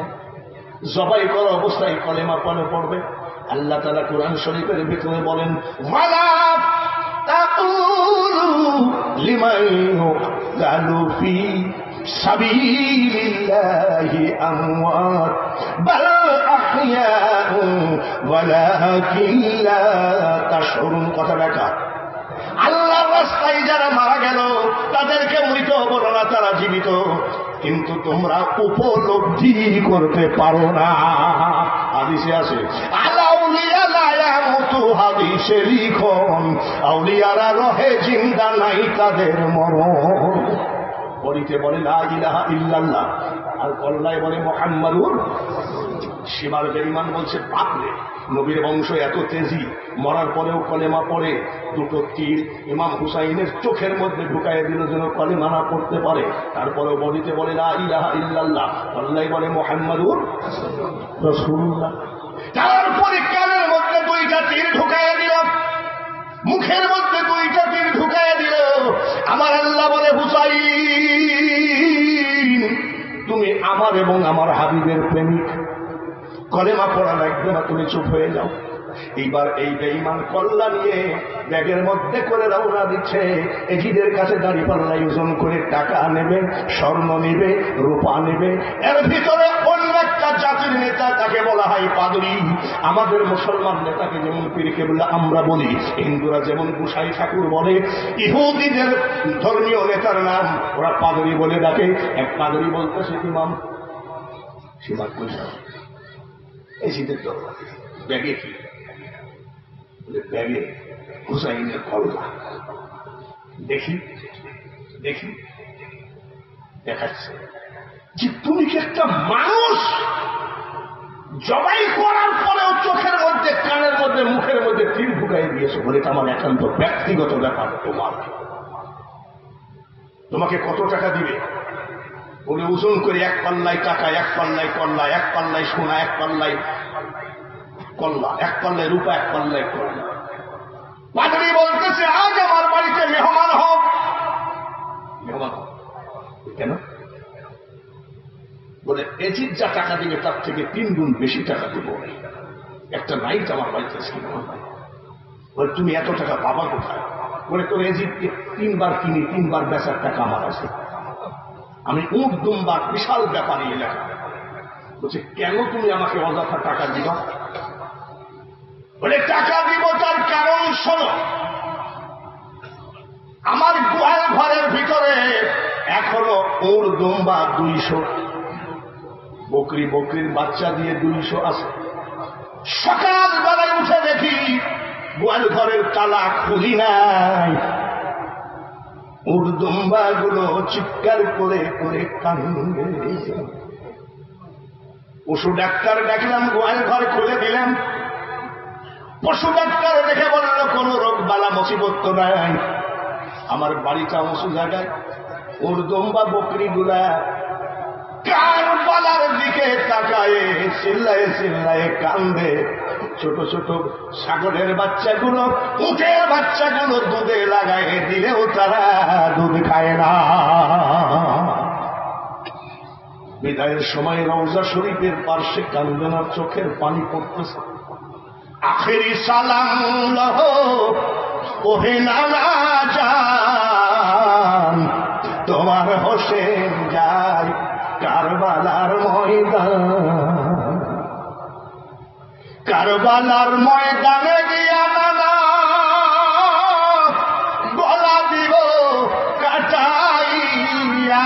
জবাই করা অবস্থায় কলেমা পড়বে। আল্লাহ তাআলা কোরআন শরীফের ভিতরে বলেন, ওয়ালা তাকুলু লিমান ইউকতালু ফি সাবিলিল্লাহি আমওয়াত বাল আহইয়াউ ওয়ালাকিন লা তাশউরুন। কথা ব্যাখ্যা, আল্লাহর রাস্তায় যারা মারা গেল তাদেরকে মৃত বলো না, তারা জীবিত, কিন্তু তোমরা উপলব্ধি করতে পারো না। হাদিসে আছে আলাউলিয়া লা ইয়ামুতু, হাদিসে লিখন আউলিয়ারা রহে জিন্দা, নাই তাদের মরণ। বলিতে বলে লা ইলাহা ইল্লাল্লাহ, আর কল্লায় বলে মুহাম্মাদুর। সীমার বেঈমান বলছে বাপরে, নবীর বংশ এত তেজি, মরার পরেও কলেমা পড়ে। 2টো তীর ইমাম হুসাইনের চোখের মধ্যে ঢুকাইয়ে দিল যেন কলেমা না পড়তে পারে। তারপরেও বলিতে বলে লা ইলাহা ইল্লাল্লাহ, কল্লায় বলে মুহাম্মাদুর রাসূলুল্লাহ। তারপরে কানের মধ্যে 2টা তীর ঢুকাইয়ে দিল, মুখের মধ্যে 2টা তীর ঢুকাইয়ে দিল। আমার আল্লাহ বলে হুসাইন আমার এবং আমার হাবিবের প্রেমিক, কলেমা পড়া লাগবে না, তুমি চুপ হয়ে যাও। এইবার এই বেঈমান কল্লা নিয়ে ব্যাগের মধ্যে করে রওনা দিচ্ছে। এজিদের কাছে দাঁড়িয়ে পাল্লাই ওজন করে টাকা নেবে, স্বর্ণ নেবে, রূপা নেবে। এর ভিতরে অন্য একটা জাতির নেতা, তাকে বলা হয় পাদরি। আমাদের মুসলমান নেতাকে যেমন পীর কেবলা আমরা বলি, হিন্দুরা যেমন গোসাই ঠাকুর বলে, ইহুদিদের ধর্মীয় নেতার নাম ওরা পাদরি বলে ডাকে। এক পাদরি বলতেছে ইমাম সীমা কইসা এজিদের দরবার ব্যাগে কি? ব্যাগে হুসাইনের কল্লা। দেখি দেখি দেখাচ্ছে যে তুমি কি একটা মানুষ জবাই করার পরেও চোখের মধ্যে, কানের মধ্যে, মুখের মধ্যে তীর ঢুকাই দিয়েছো। বলে এটা আমার একান্ত ব্যক্তিগত ব্যাপার। তোমাকে কত টাকা দিবে? বলে ওজন করে এক পাল্লায় টাকা, এক পাল্লায় কল্লা, এক পাল্লায় সোনা, এক পাল্লায় কল্লা, এক পাল্লায় রূপা, এক পাল্লায় কল্লা। পাদরি বলতেছে আজ আমার বাড়িতে মেহমান হোক। মেহমান হোক কেন? বলে এজিদ যা টাকা দিবে তার থেকে 3 গুণ বেশি টাকা দেবো। একটা নাইট আমার বাড়িতে ছিল। বলে তুমি এত টাকা পাবা কোথায়? বলে তোর এজিদকে 3 বার কিনি, 3 বার বেচার টাকা আমার আছে। আমি উঠ দুম্বার বিশাল ব্যাপারী এলাকা। বলছে কেন তুমি আমাকে অযথা টাকা দিবা? বলে টাকা দিব তার কারণ শোনো, আমার গোয়াল ঘরের ভিতরে এখনো উট দুম্বা 200, বকরির বাচ্চা দিয়ে 200 আছে। সকাল বেলায় উঠে দেখি গোয়াল ঘরের তালা খুলি নাই। উট দুম্বা গুলো চিৎকার করে করে কান্দে। পশু ডাক্তার ডাকলাম, গোয়াল ঘর খুলে দিলাম। পশু ডাক্তার দেখে বলল কোন রোগ বালা মুসিবত তো নাই। আমার বাড়িটা উঁচু জায়গায়, ওর দুম্বা বকরি গুলা কারবালার দিকে তাকায় চিল্লায় চিল্লায় কান্দে। ছোট ছোট ছাগলের বাচ্চাগুলো, উটের বাচ্চাগুলো দুধে লাগায় দিলেও তারা দুধ খায় না। বিদায়ের সময় রওজা শরীফের পার্শ্বে কান্দনার চোখের পানি পড়তেছে। আখেরি সালাম লহ ওহে নানা জান, তোমার হোসেন যায় কারবালার ময়দান। কারবালার ময়দানে গিয়া নানা গলা দিব কাটাইয়া,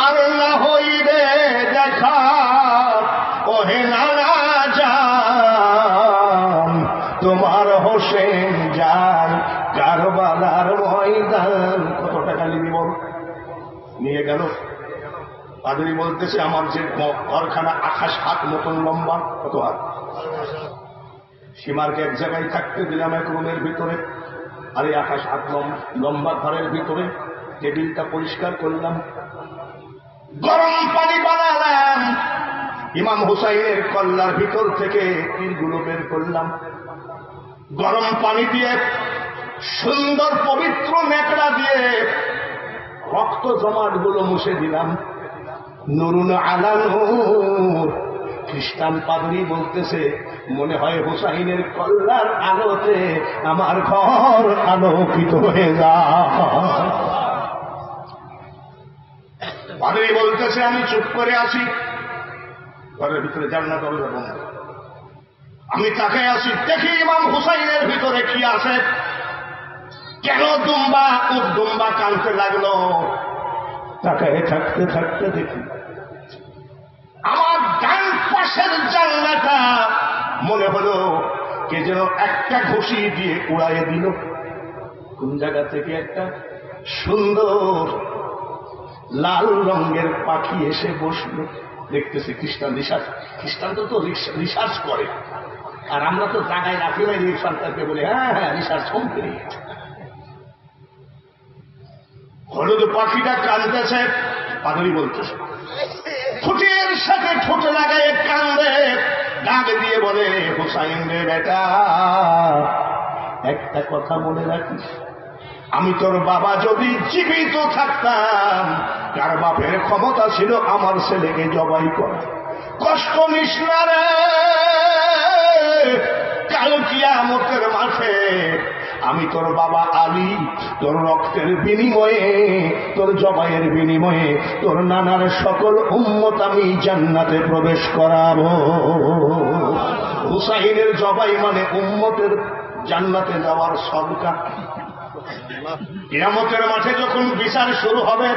আর না হইবে দেখা ওহে নানা জান, তোমার হোসেন যায় কারবালার ময়দান। কত টাকা নিবি বল? নিয়ে গেল। পাদরি বলতেছে আমার যে ঘরখানা আকাশ হাত মতন লম্বা। কত হাত? সীমারকে এক জায়গায় থাকতে দিলাম এক রুমের ভিতরে, আর এই আকাশ হাত লম্বা ঘরের ভিতরে টেবিলটা পরিষ্কার করলাম, গরম পানি বানালাম, ইমাম হুসাইনের কল্লার ভিতর থেকে তীরগুলো বের করলাম, গরম পানি দিয়ে সুন্দর পবিত্র নেকড়া দিয়ে রক্ত জমাট গুলো মুছে দিলাম। নুরুন আলা নূর। খ্রিস্টান পাদরি বলতেছে মনে হয় হুসাইনের কল্লার আলোতে আমার ঘর আলোকিত হয়ে যায়। পাদরি বলতেছে আমি চুপ করে আছি, ঘরের ভিতরে জান্নাত দরজা বন্ধ। আমি তাকে আসি, দেখি ইমাম হুসাইনের ভিতরে কি আছে। কেন দুম্বা কানতে লাগলো। তাকায় থাকতে থাকতে দেখি আমার ডান পাশের জানলাটা মনে হলো কে যেন একটা ঘুষি দিয়ে উড়াইয়ে দিল। কোন জায়গা থেকে একটা সুন্দর লাল রঙের পাখি এসে বসলো। দেখতেছে খ্রিস্টান খ্রিস্টান তো রিসার্চ করে, আর আমরা তো জায়গায় রাখি নাই সরকারকে বলে হ্যাঁ হ্যাঁ রিসার্চ কম করি। হলুদ পাখিটা কাঁদতেছে, পাদরি বলতেছে ঠোঁটের সাথে ঠোঁট লাগায় কান্দে, ডাক দিয়ে বলে হুসাইন রে বেটা, একটা কথা মনে রাখিস, আমি তোর বাবা যদি জীবিত থাকতাম, কার বাপের ক্ষমতা ছিল আমার ছেলেকে জবাই করা? কষ্ট নিস না রে, কাল কিয়ামতের মাঠে আমি তোর বাবা আলী তোর রক্তের বিনিময়ে, তোর জবাইয়ের বিনিময়ে তোর নানার সকল উম্মত আমি জান্নাতে প্রবেশ করাবো। হুসাইনের জবাই মানে উম্মতের জান্নাতে যাওয়ার সদকা। কিয়ামতের মাঠে যখন বিচার শুরু হবে,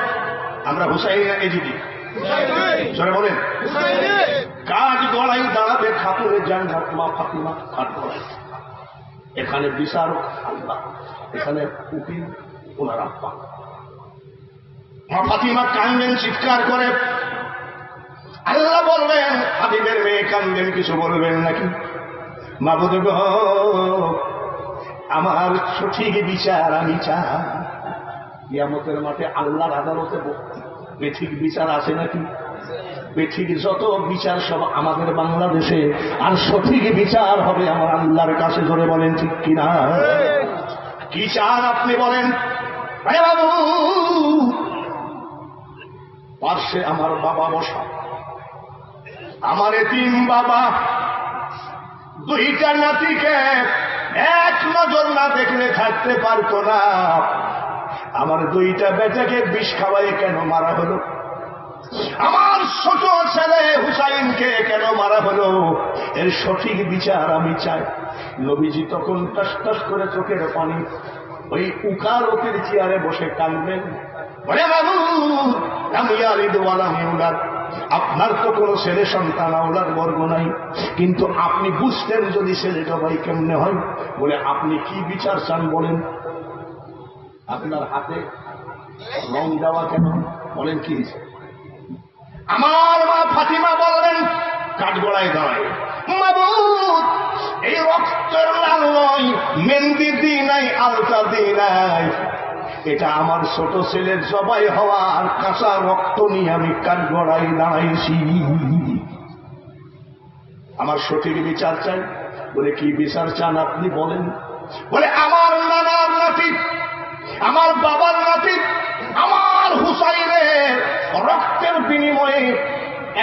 আমরা হুসাইনের এজিদি সরে বলেন, কাজ গড়াই দাঁড়াবে খাতুনের জান্নাত মা ফাতিমা কাঠ গড়াই। এখানে বিচারক আল্লাহ, এখানে উকিল ওনার আব্বা। মা ফাতিমা কান্দেন, চিৎকার করে। আল্লাহ বলবেন, হাবিবের মেয়ে কান্দেন, কিছু বলবেন নাকি? মাবুদ গো, আমার সঠিক বিচার আমি চাই। কিয়ামতের মাঠে আল্লাহর আদালতে বেঠিক বিচার আছে নাকি? বেঠিক যত বিচার সব আমাদের বাংলাদেশে, আর সঠিক বিচার হবে আমার আল্লাহর কাছে। ধরে বলেন ঠিক কিনা? কি চান আপনি বলেন? বাবু, পার্শ্বে আমার বাবা বসা, আমার এতিম বাবা, দুইটা নাতিকে এক নজর না দেখলে থাকতে পারতো না। আমার দুইটা বেটাকে বিষ খাওয়াই কেন মারা হলো? আমার ছোট ছেলে হুসাইনকে কেন মারা হলো? এর সঠিক বিচার আমি চাই। নবীজি তখন টাস টাস করে চোখের পানি ওই উকালতের চেয়ারে বসে কাঁদবেন। বলে বাবু, আমি আলিদওয়ালা, আপনার তো কোনো ছেলে সন্তান আওলাদ বর্গ নাই, কিন্তু আপনি বুঝতেন যদি ছেলে জবাই কেমনে হয়। বলে আপনি কি বিচার চান বলেন? আপনার হাতে রং দেওয়া কেন বলেন? কি আমার মা ফাতিমা বললেন, কাঠগড়ায় দাঁড়ায়, মাবুদ, এই রক্তের লাল নয়, মেহেন্দি দিই নাই, আলতা দিই নাই, এটা আমার ছোট ছেলের জবাই হওয়ার কাঁচা রক্ত নিয়ে আমি কাঠগড়ায় দাঁড়াইছি। আমার সঠিক বিচার চাই। বলে কি বিচার চান আপনি বলেন? বলে আমার নানার নাতি, আমার বাবার নাতি, আমার হুসাইনের রক্তের বিনিময়ে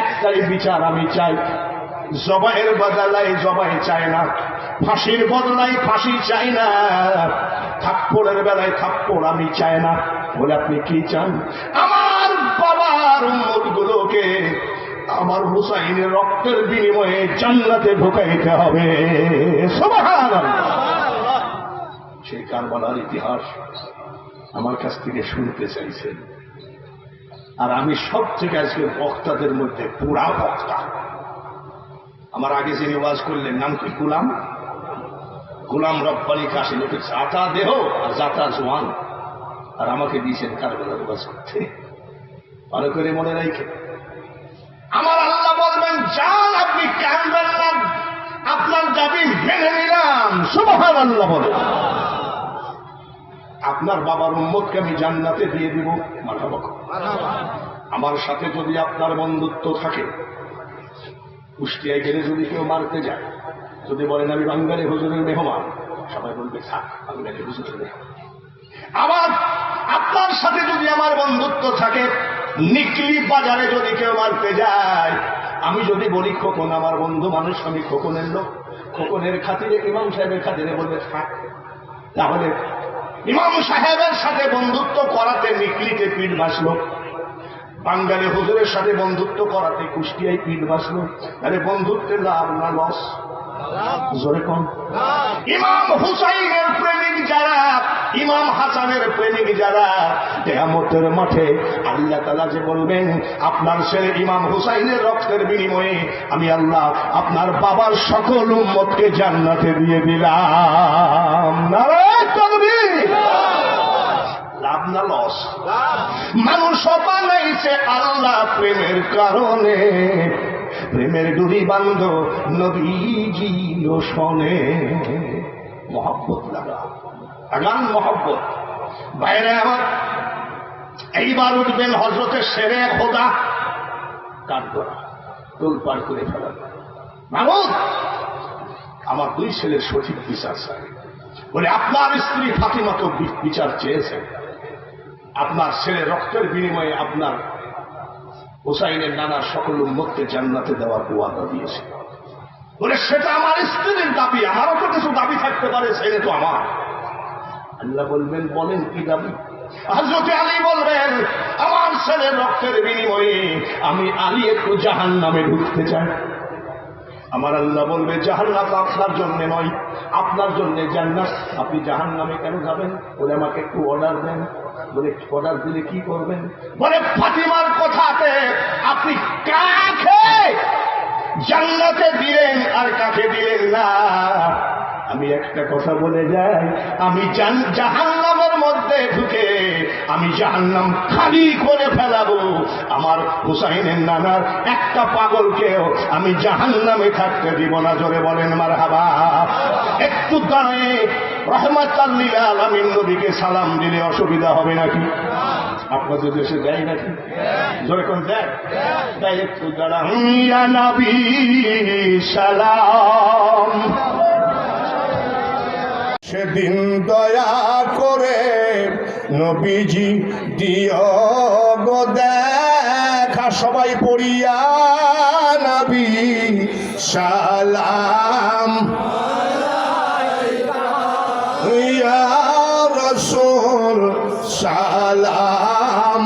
একটাই বিচার আমি চাই। জবাইয়ের বদলায় জবাই চায় না, ফাঁসির বদলায় ফাঁসি চাই না, থাপ্পড়ের বেলায় থাপ্পড় আমি চাই না। বলে আপনি কি চান? আমার বাবার উম্মতগুলোকে আমার হুসাইনের রক্তের বিনিময়ে জান্নাতে ঢুকাইতে হবে। সুবহানাল্লাহ। সেই কারবালার ইতিহাস আমার কাছ থেকে শুনতে চাইছেন, আর আমি সব থেকে আজকে বক্তাদের মধ্যে পুরা বক্তা। আমার আগে যিনি ওয়াজ করলেন নাম কি? গোলাম রব্বানী কাশিম। ওকে জাতা দেহ আর জাতা জোয়ান, আর আমাকে দিয়েছেন কারবালার ওয়াজ করতে। ভালো করে মনে রাখে, আমার আল্লাহ বলবেন, যান, আপনি কাঁদবেন না, আপনার দাবি মেনে নিলাম। সুবহানাল্লাহ বলে আপনার বাবার উম্মতকে আমি জান্নাতে দিয়ে দিব। মারহাবা। আমার সাথে যদি আপনার বন্ধুত্ব থাকে, কুষ্টিয়ায় গেলে যদি কেউ মারতে যায়, যদি বলেন আমি বাঙালি হুজুরের মেহমান, সবাই বলবে থাক, বাঙালি হুজুরের মেহমান। আবার আপনার সাথে যদি আমার বন্ধুত্ব থাকে, নিকলি বাজারে যদি কেউ মারতে যায়, আমি যদি বলি খোকন আমার বন্ধু মানুষ, আমি খোকনের লোক, খোকনের খাতিরে ইমাম সাহেবের খাতিরে বলবে থাক। তাহলে ইমাম সাহেবের সাথে বন্ধুত্ব করাতে নিকলিতে পিঠ বাঁচল, বাঙালি হুজুরের সাথে বন্ধুত্ব করাতে কুষ্টিয়ায় পিঠ বাঁচল। তাহলে বন্ধুত্বের লাভ না লস? জোরে কম। ইমাম হুসাইনের প্রেমিক যারা, ইমাম হাসানের প্রেমিক যারা, কিয়ামতের মাঠে আল্লাহ তাআলা যে বলবেন, আপনার ছেলে ইমাম হুসাইনের রক্তের বিনিময়ে আমি আল্লাহ আপনার বাবার সকল উম্মতকে জান্নাতে দিয়ে দিলাম। নারায়ে তাকবীর। লাভ না লস? মানুষ বানাইছে আল্লাহ প্রেমের কারণে, প্রেমের ডুরি বান্ধ নবীজি শোনে। মহব্বত লাগা, আগান মহব্বত। বাইরে আমার এইবার উঠবেন হযরতে শেরে খোদা, কাঠগড়া তোলপাড় করে ফেলা। মাহমুদ, আমার দুই ছেলের সঠিক বিচার চাই। বলে আপনার স্ত্রী ফাতিমা তো বিচার চেয়েছেন, আপনার ছেলে রক্তের বিনিময়ে আপনার হুসাইনের নানা সকল উম্মতকে জান্নাতে দেওয়ার ওয়াদা দিয়েছে। বলে সেটা আমার স্ত্রীর দাবি, আমারও তো কিছু দাবি থাকতে পারে, ছেলে তো আমার। আল্লাহ বলবেন বলেন কি দাবি? হযরত আলী বলবেন আমার ছেলের রক্তের বিনিময়ে আমি আলী একটু জাহান্নামে ঢুকতে চাই। আমার আল্লাহ বলবে জাহান্নাম আপনার জন্য নয়, আপনার জন্য জান্নাত। আপনি জাহান্নামে কেন যাবেন? বলে আমাকে একটু অর্ডার দেন। বলে অর্ডার দিলে কি করবেন? বলে ফাতিমার কথাতে আপনি কাকে জান্নাতে দিলেন আর কাকে দিলেন না। আমি একটা কথা বলে যাই, আমি জাহান্নামের মধ্যে ঢুকে আমি জাহান্নাম খালি করে ফেলাবো। আমার হুসাইনের নানার একটা পাগলকেও আমি জাহান্নামে থাকতে দিব না। জোরে বলেন মারহাবা। একটু দাঁড়িয়ে রহমাতাল লিল আলামিন নবীকে সালাম দিলে অসুবিধা হবে নাকি? আপনাদের দেশে দেয় নাকি? জোরে কোন দেয়? তাই একটু দাঁড়ান। ইয়া নবী সালাম, সেদিন দয়া করে নবীজি দিও গো দেখা। সবাই পড়িয়া নবী সালাম, ইয়া রাসূল সালাম,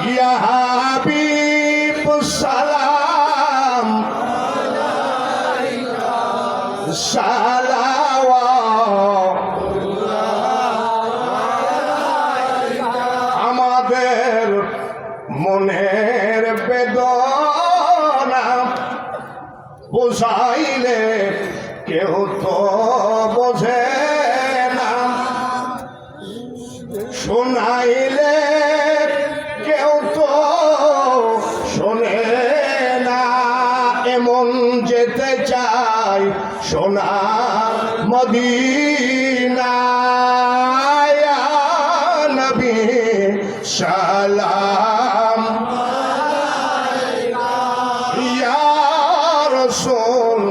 ইয়া হাবিব সালাম, আমাদের মনের বেদনা বুঝাইলে কেউ তো বোঝে না, শোনাইলে কেউ তো শোনে না। এমন যেতে চাই সোনার মদিনা। ইয়া নবী সালাম, ইয়া রাসূল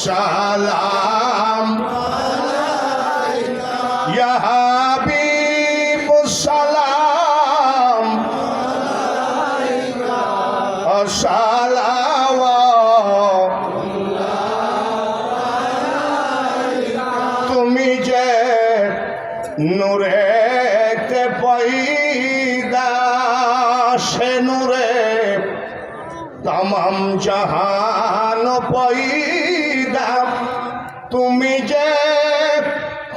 সালাম, ইয়া হাবিব সালাম, তুমি যে নূরেতে পয়দা, সে নূরে তামাম জাহান পয়দা। তুমি যে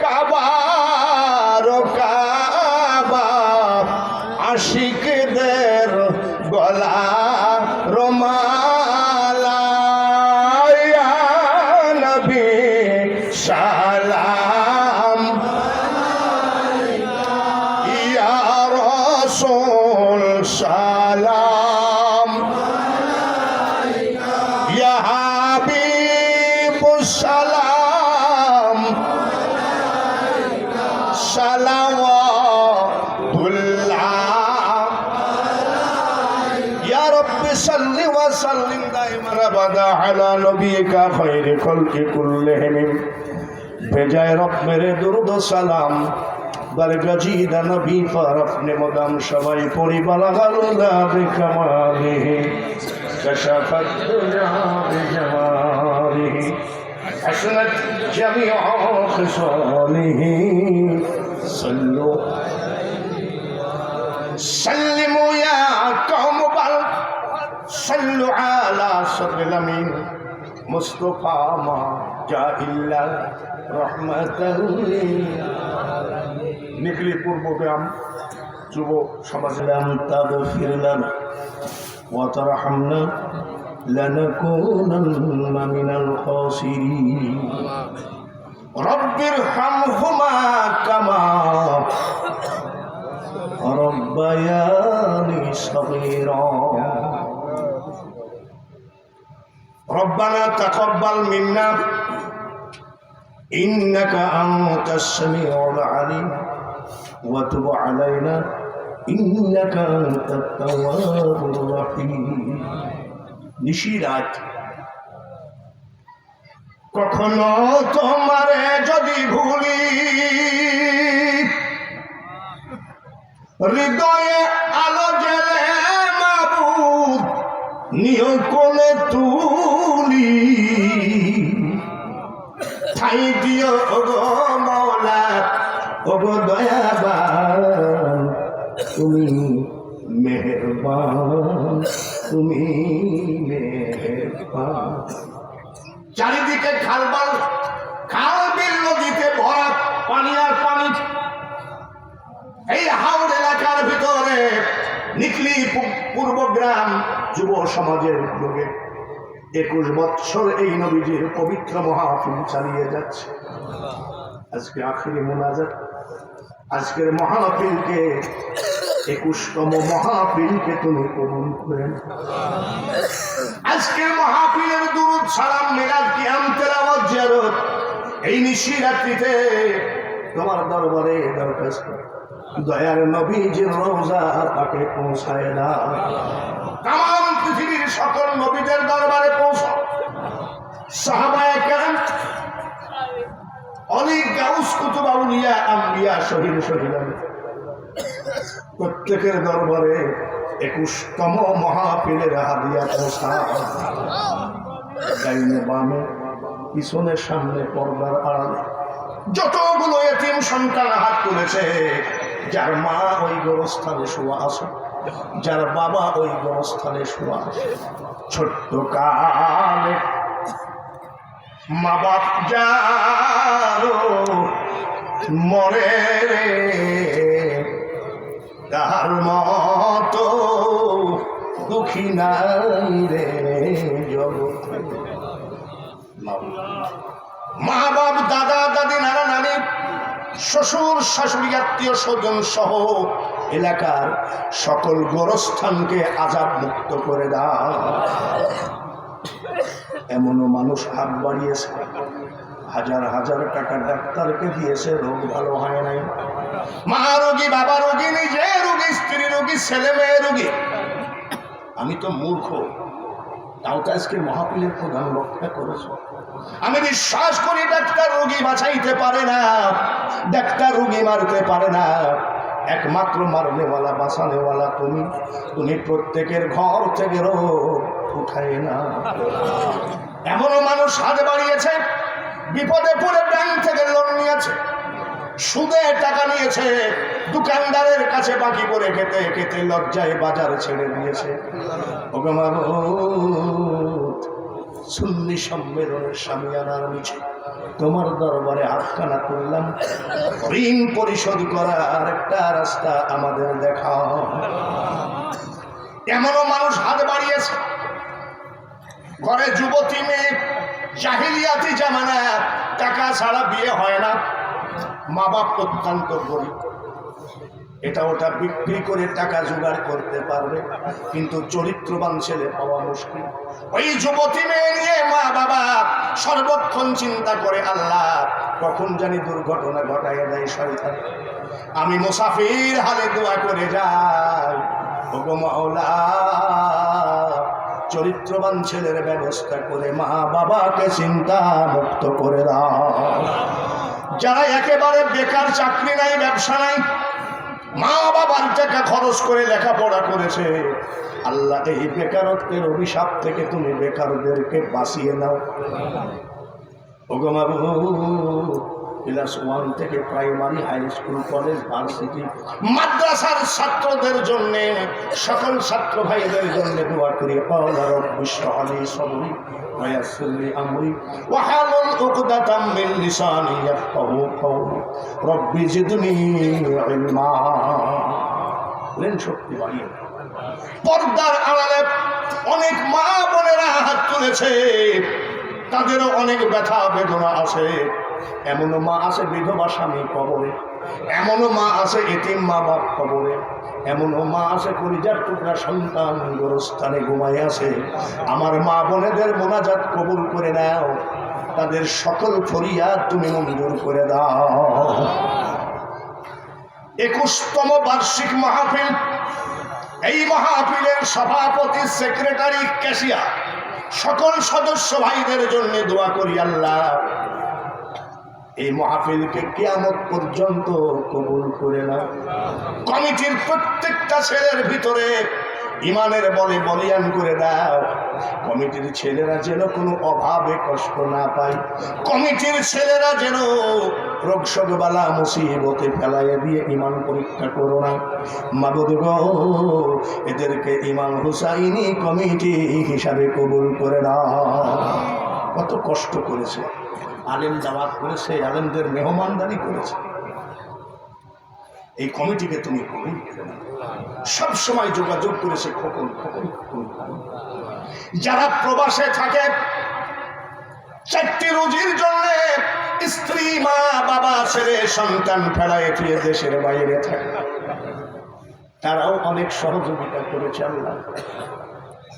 কাবার কাবা, আশিকদের গলা রোমালা। ইয়া নবী সালাম, ইয়া রাসূল সালাম, ইয়া হাবিব সালাম, সালাওয়াতুল্লাহ। ইয়া রব্বি সাল্লি ওয়া সাল্লিম দাইমান আবাদা আলা নবিয়িকা খায়রি খালকি কুল্লিহিম। भेजाए रब मेरे दुरूद सालाम बरगजीदा नबी पर अपने मदाम सबाई पड़ी बलगलुल्ला बिकमालिही कशफत दुनिया बिजमालिही हसनत जमीअ खिसालिही सल्लु सल्लिमु या कौम बल सल्लु अला सब्रिल अमीन मुस्तफा मा जाइल्ला रहमतल लिल आलामीन। निकली पूर्वग्राम যুব সমাজে তাগফির লানা ওয়া তারহামনা লানাকুনান্না মিনাল খাসিরিন। রব্বিরহামহুমা কামা রব্বায়ানি সগীরা। ربنا تقبل منا إنك أنت السميع العليم وتب علينا إنك أنت التواب الرحيم। নিশিরাত কখনো তোমারে যদি ভুলি হৃদয়ে আলো জেলে মাবুদ নিয় কোলে তুলি ঠাই দিও ওগো মওলা ওগো দয়াবান তুমি মেহেরবান তুমি মেহেরবান। চারিদিকে খালবাল খাল বিল নদীতে ভরা পানি আর পানি। এই হাওড় এলাকার ভিতরে নিকলি পূর্বগ্রাম যুব সমাজের উদ্যোগে 21 বৎসর এই নবীজির পবিত্র মাহফিল চালিয়ে যাচ্ছে। আজকে আখিরি মুনাজাত, আজকের মাহফিলকে 21তম মাহফিলকে তুমি কবুল করেন। আজকের মাহফিলের দুরূদ সালাম মিলাদ কিয়াম তেলাওয়াত জিয়ারত এই নিশিরাত্রিতে তোমার দরবারে দরখাস্ত, দয়ার নবীজির রওজা পাকে পৌঁছায় না। তাম পৃথিবীর সকল নবীদের দরবারে পৌঁছাও। সাহাবায়ে কেরাম, অনেক গাউস কুতুব আউলিয়া আম্বিয়া শহীদ শহীদান প্রত্যেকের দরবারে 21তম মাহফিলের হাদিয়া পৌঁছাও। ডাইনে বামে পিছনে সামনে পর্দার আড়ালে যতগুলো এতিম সন্তান হাত তুলেছে, যার মা ওই গোরস্থানে শোয়া আছে, যার বাবা ওই গোরস্থানে শোয়া আছে, ছোট্ট কালে মা বাপ যারো মরে রে, তার মতো দুঃখী নাই রে জগতে। মা বাপ, দাদা দাদি, নানা নানি, শ্বশুর শাশুড়ি, আত্মীয় স্বজন সহ এলাকার সকল গোরস্থানকে আযাব মুক্ত করে দাও। এমনও মানুষ হাত বাড়িয়েছে, হাজার হাজার টাকা ডাক্তারকে দিয়েছে, রোগ ভালো হয় নাই। মা রোগী, বাবা রোগী, নিজে রোগী, স্ত্রী রোগী, ছেলে মেয়ে রোগী। আমি তো মূর্খ, তাও তো আজকে মাহফিলের প্রধান লক্ষ্য করেছ। আমি বিশ্বাস করি ডাক্তার রোগী বাঁচাইতে পারে না, ডাক্তার রোগী মারতে পারে না, একমাত্র মারনেওয়ালা বাঁচানেওয়ালা তুমি। তুমি প্রত্যেকের ঘর থেকে রোগ উঠায় না। এমনও মানুষ হাত বাড়িয়েছে, বিপদে পড়ে ব্যাংক থেকে লোন নিয়েছে, সুদে টাকা নিয়েছে, দোকানদারের কাছে বাকি করে খেতে খেতে লজ্জায় বাজার ছেড়ে দিয়েছে। সুন্নি সম্মেলনের সামিয়ানার নিচে তোমার দরবারে হাতখানা তুললাম, ঋণ পরিশোধ করার একটা রাস্তা আমাদের দেখাও। এমনও মানুষ হাত বাড়িয়েছে, ঘরে যুবতী মেয়ে, জাহিলিয়াতি জামানা, টাকা ছাড়া বিয়ে হয় না, মা বাপ অত্যন্ত গরিব, এটা ওটা বিক্রি করে টাকা জোগাড় করতে পারবে, কিন্তু চরিত্রবান ছেলে পাওয়া মুশকিল। ওই যুবতী মেয়ে নিয়ে মা বাবা সর্বক্ষণ চিন্তা করে, আল্লাহ কখন জানি দুর্ঘটনা ঘটাইয়া দেয় শয়তান। আমি মুসাফির হালে দোয়া করে যাই, ওগো মাওলা চরিত্রবান ছেলের ব্যবস্থা করে মা বাবাকে চিন্তা মুক্ত করে দাও। যারা একেবারে বেকার, চাকরি নাই, ব্যবসা নাই, মা বাবার টাকা খরচ করে লেখাপড়া করেছে, আল্লাহ এই বেকারত্বের অভিশাপ থেকে তুমি বেকারদেরকে বাঁচিয়ে নাও। ওগো মাবুদ, ক্লাস 1 থেকে primary, high school, college, varsity, মাদ্রাসার ছাত্রদের জন্য, সকল ছাত্র ভাইদের জন্য দোয়া করি, আল্লাহ রব্বিশ ইশরাহ লি সাদরি ওয়া ইয়াসসির লি আমরি ওয়াহলুল উকদাতাম মিন লিসানি ইয়াফকাহু কওলি রব্বি জিদনি ইলমা। লেন শক্তি বাড়িয়ে। পর্দার আড়ালে অনেক মা বোনেরা হাত তুলেছে, তাদেরও অনেক ব্যথা বেদনা আছে। এমনও মা আছে বিধবা স্বামী কবরে, এমনও মা আছে এতিম মা বাপ কবরে, এমনও মা আছে কলিজার টুকরা সন্তান গোরস্থানে ঘুমাই আছে। আমার মা বোনেদের মোনাজাত কবুল করে নাও, তাদের সকল ফরিয়াদ তুমি মঞ্জুর করে দাও। 21তম বার্ষিক মাহফিল, এই মাহফিলের সভাপতি, সেক্রেটারি, ক্যাশিয়ার সকল সদস্য ভাইদের জন্য দোয়া করি আল্লাহ এই মাহফিলকে কিয়ামত পর্যন্ত কবুল করে নাও। কমিটির প্রত্যেকটা ছেলের ভিতরে ইমানের বলে বলিয়ান করে দাও। কমিটির ছেলেরা যেন কোনো অভাবে কষ্ট না পায়, কমিটির ছেলেরা যেন রোগ শোকবালা মুসিবতে ফেলাইয়া দিয়ে ইমান পরীক্ষা করো না। মাবুদ গো, এদেরকে ইমাম হুসাইনি কমিটি হিসাবে কবুল করে নাও। কত কষ্ট করেছে, আলেম দাওয়াত করেছে, আলেমদের মেহমানদারি করেছে। এই কমিটিকে তুমি কবুল করে নাও। সব সময় যোগাযোগ করেছে খোকন খোকন খোকন। যারা প্রবাসে থাকে, চারটি রুজির জন্য স্ত্রী মা বাবা ছেড়ে সন্তান ফেলায় ফিরে দেশের বাইরে থাকে, তারাও অনেক সহযোগিতা করেছে আল্লাহ।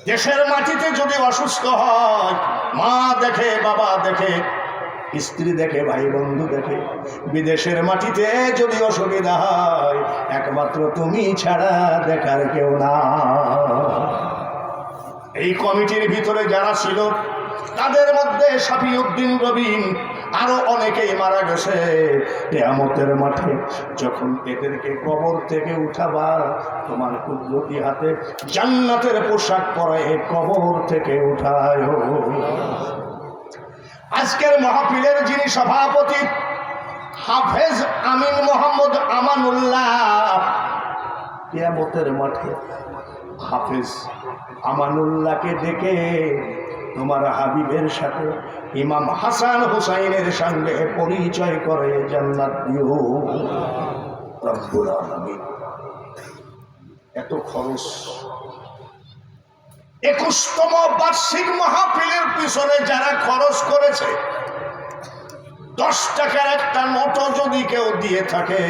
দেশের মাটিতে যদি অসুস্থ হয়, মা দেখে, বাবা দেখে, স্ত্রী দেখে, ভাই বন্ধু দেখে, বিদেশের মাটিতে যদি অসুবিধা হয় একমাত্র তুমি ছাড়া দেখার কেউ না। এই কমিটির ভিতরে যারা ছিল তাদের মধ্যে শাফিউদ্দিন রবিন আরো অনেকেই মারা গেছে। কিয়ামতের মাঠে যখন এদেরকে কবর থেকে উঠাবা, তোমার কুদরতি হাতে জান্নাতের পোশাক পরে কবর থেকে উঠায়। আজকের মাহফিলের যিনি সভাপতি হাফেজ আমিন মোহাম্মদ আমানুল্লাহ, কিয়ামতের মাঠে হাফেজ আমানুল্লাহকে ডেকে তোমার হাবিবের সাথে ইমাম হাসান হুসাইনের সঙ্গে পরিচয় করে জান্নাত দিও রব্বুল আলামিন। এত খরচ, 21তম বার্ষিক মাহফিলের পিছনে যারা খরচ করেছে, 10 টাকার একটা নোটও যদি কেউ দিয়ে থাকে,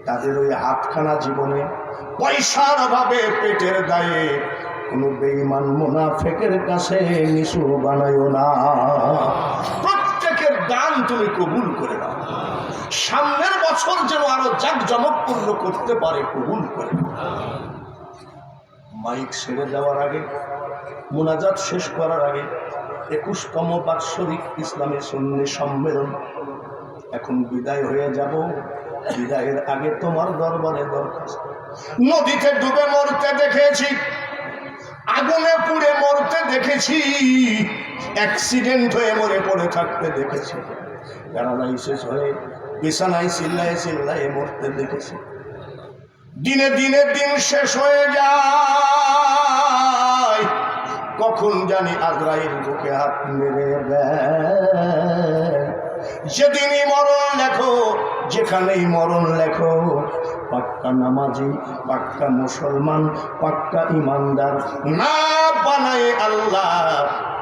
তাদের ওই হাতখানা জীবনে পয়সার অভাবে পেটের দায়ে কোনো বেঈমান মুনাফিকের কাছে নিচু বানায়ো না। প্রত্যেকের দান তুমি কবুল করে নাও। সামনের বছর যেন আরো জাঁকজমকপূর্ণ করতে পারে, কবুল করে নাও। মাইক ছেড়ে যাওয়ার আগে, মুনাজাত শেষ করার আগে 21তম বাৎসরিক ইসলামী সুন্নি সম্মেলন এখন বিদায় হয়ে যাব। বিদায়ের আগে তোমার দরবারে দরখাস্ত। নদীতে ডুবে মরতে দেখেছি, আগুনে পুড়ে মরতে দেখেছি, অ্যাক্সিডেন্ট হয়ে মরে পড়ে থাকতে দেখেছি, প্যারালাইসিস হয়ে বিছানায় চিল্লায় চিল্লায় মরতে দেখেছি। দিনে দিনে দিন শেষ হয়ে যায়, কখন জানি আজরাইল বুকে হাত মেরে দেয়। যেদিনই মরণ লেখো, যেখানেই মরণ লেখো, পাক্কা নামাজি, পাক্কা মুসলমান, পাক্কা ইমানদার না বানায় আল্লাহ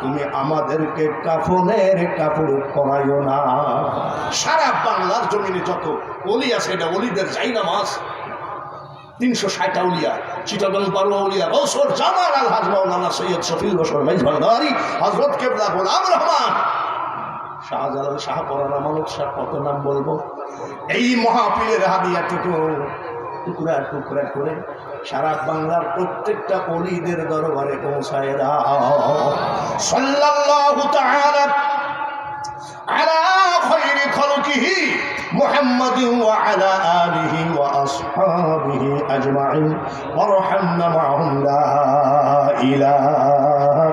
তুমি আমাদেরকে কাফনের কাপড় পরাইও না। সারা বাংলার জমিনে যত ওলি আছে, এটা ওলিদের যাই নামাজ। 360 আউলিয়া, চিটাগং বারো আউলিয়া, রসুল জামাল আল হাজ মাওলানা সৈয়দ শফিউল বশর ভাই ভান্ডারী, হযরত কেবলা গোলাম রহমান, শাহজালাল, শাহপরান, আমানত শাহ, কত নাম বলবো। এই মাহফিলের হাদিয়াটুকু টুকরা টুকরা করে সারা বাংলার প্রত্যেকটা ওলিদের দরবারে পৌঁছায় দাও। সাল্লাল্লাহু তাআলা আলা খায়রি খালকিহি মুহাম্মাদিন ওয়া আলা আলিহি ওয়া আসহাবিহি আজমাইন ওয়ারহামনা মা'হুম লা ইলাহা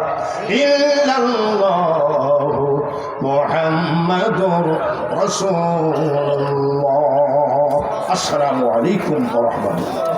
ইল্লাল্লাহ মুহাম্মাদুর রাসূলুল্লাহ। আসসালামু আলাইকুম ওয়া রাহমাতুল্লাহ।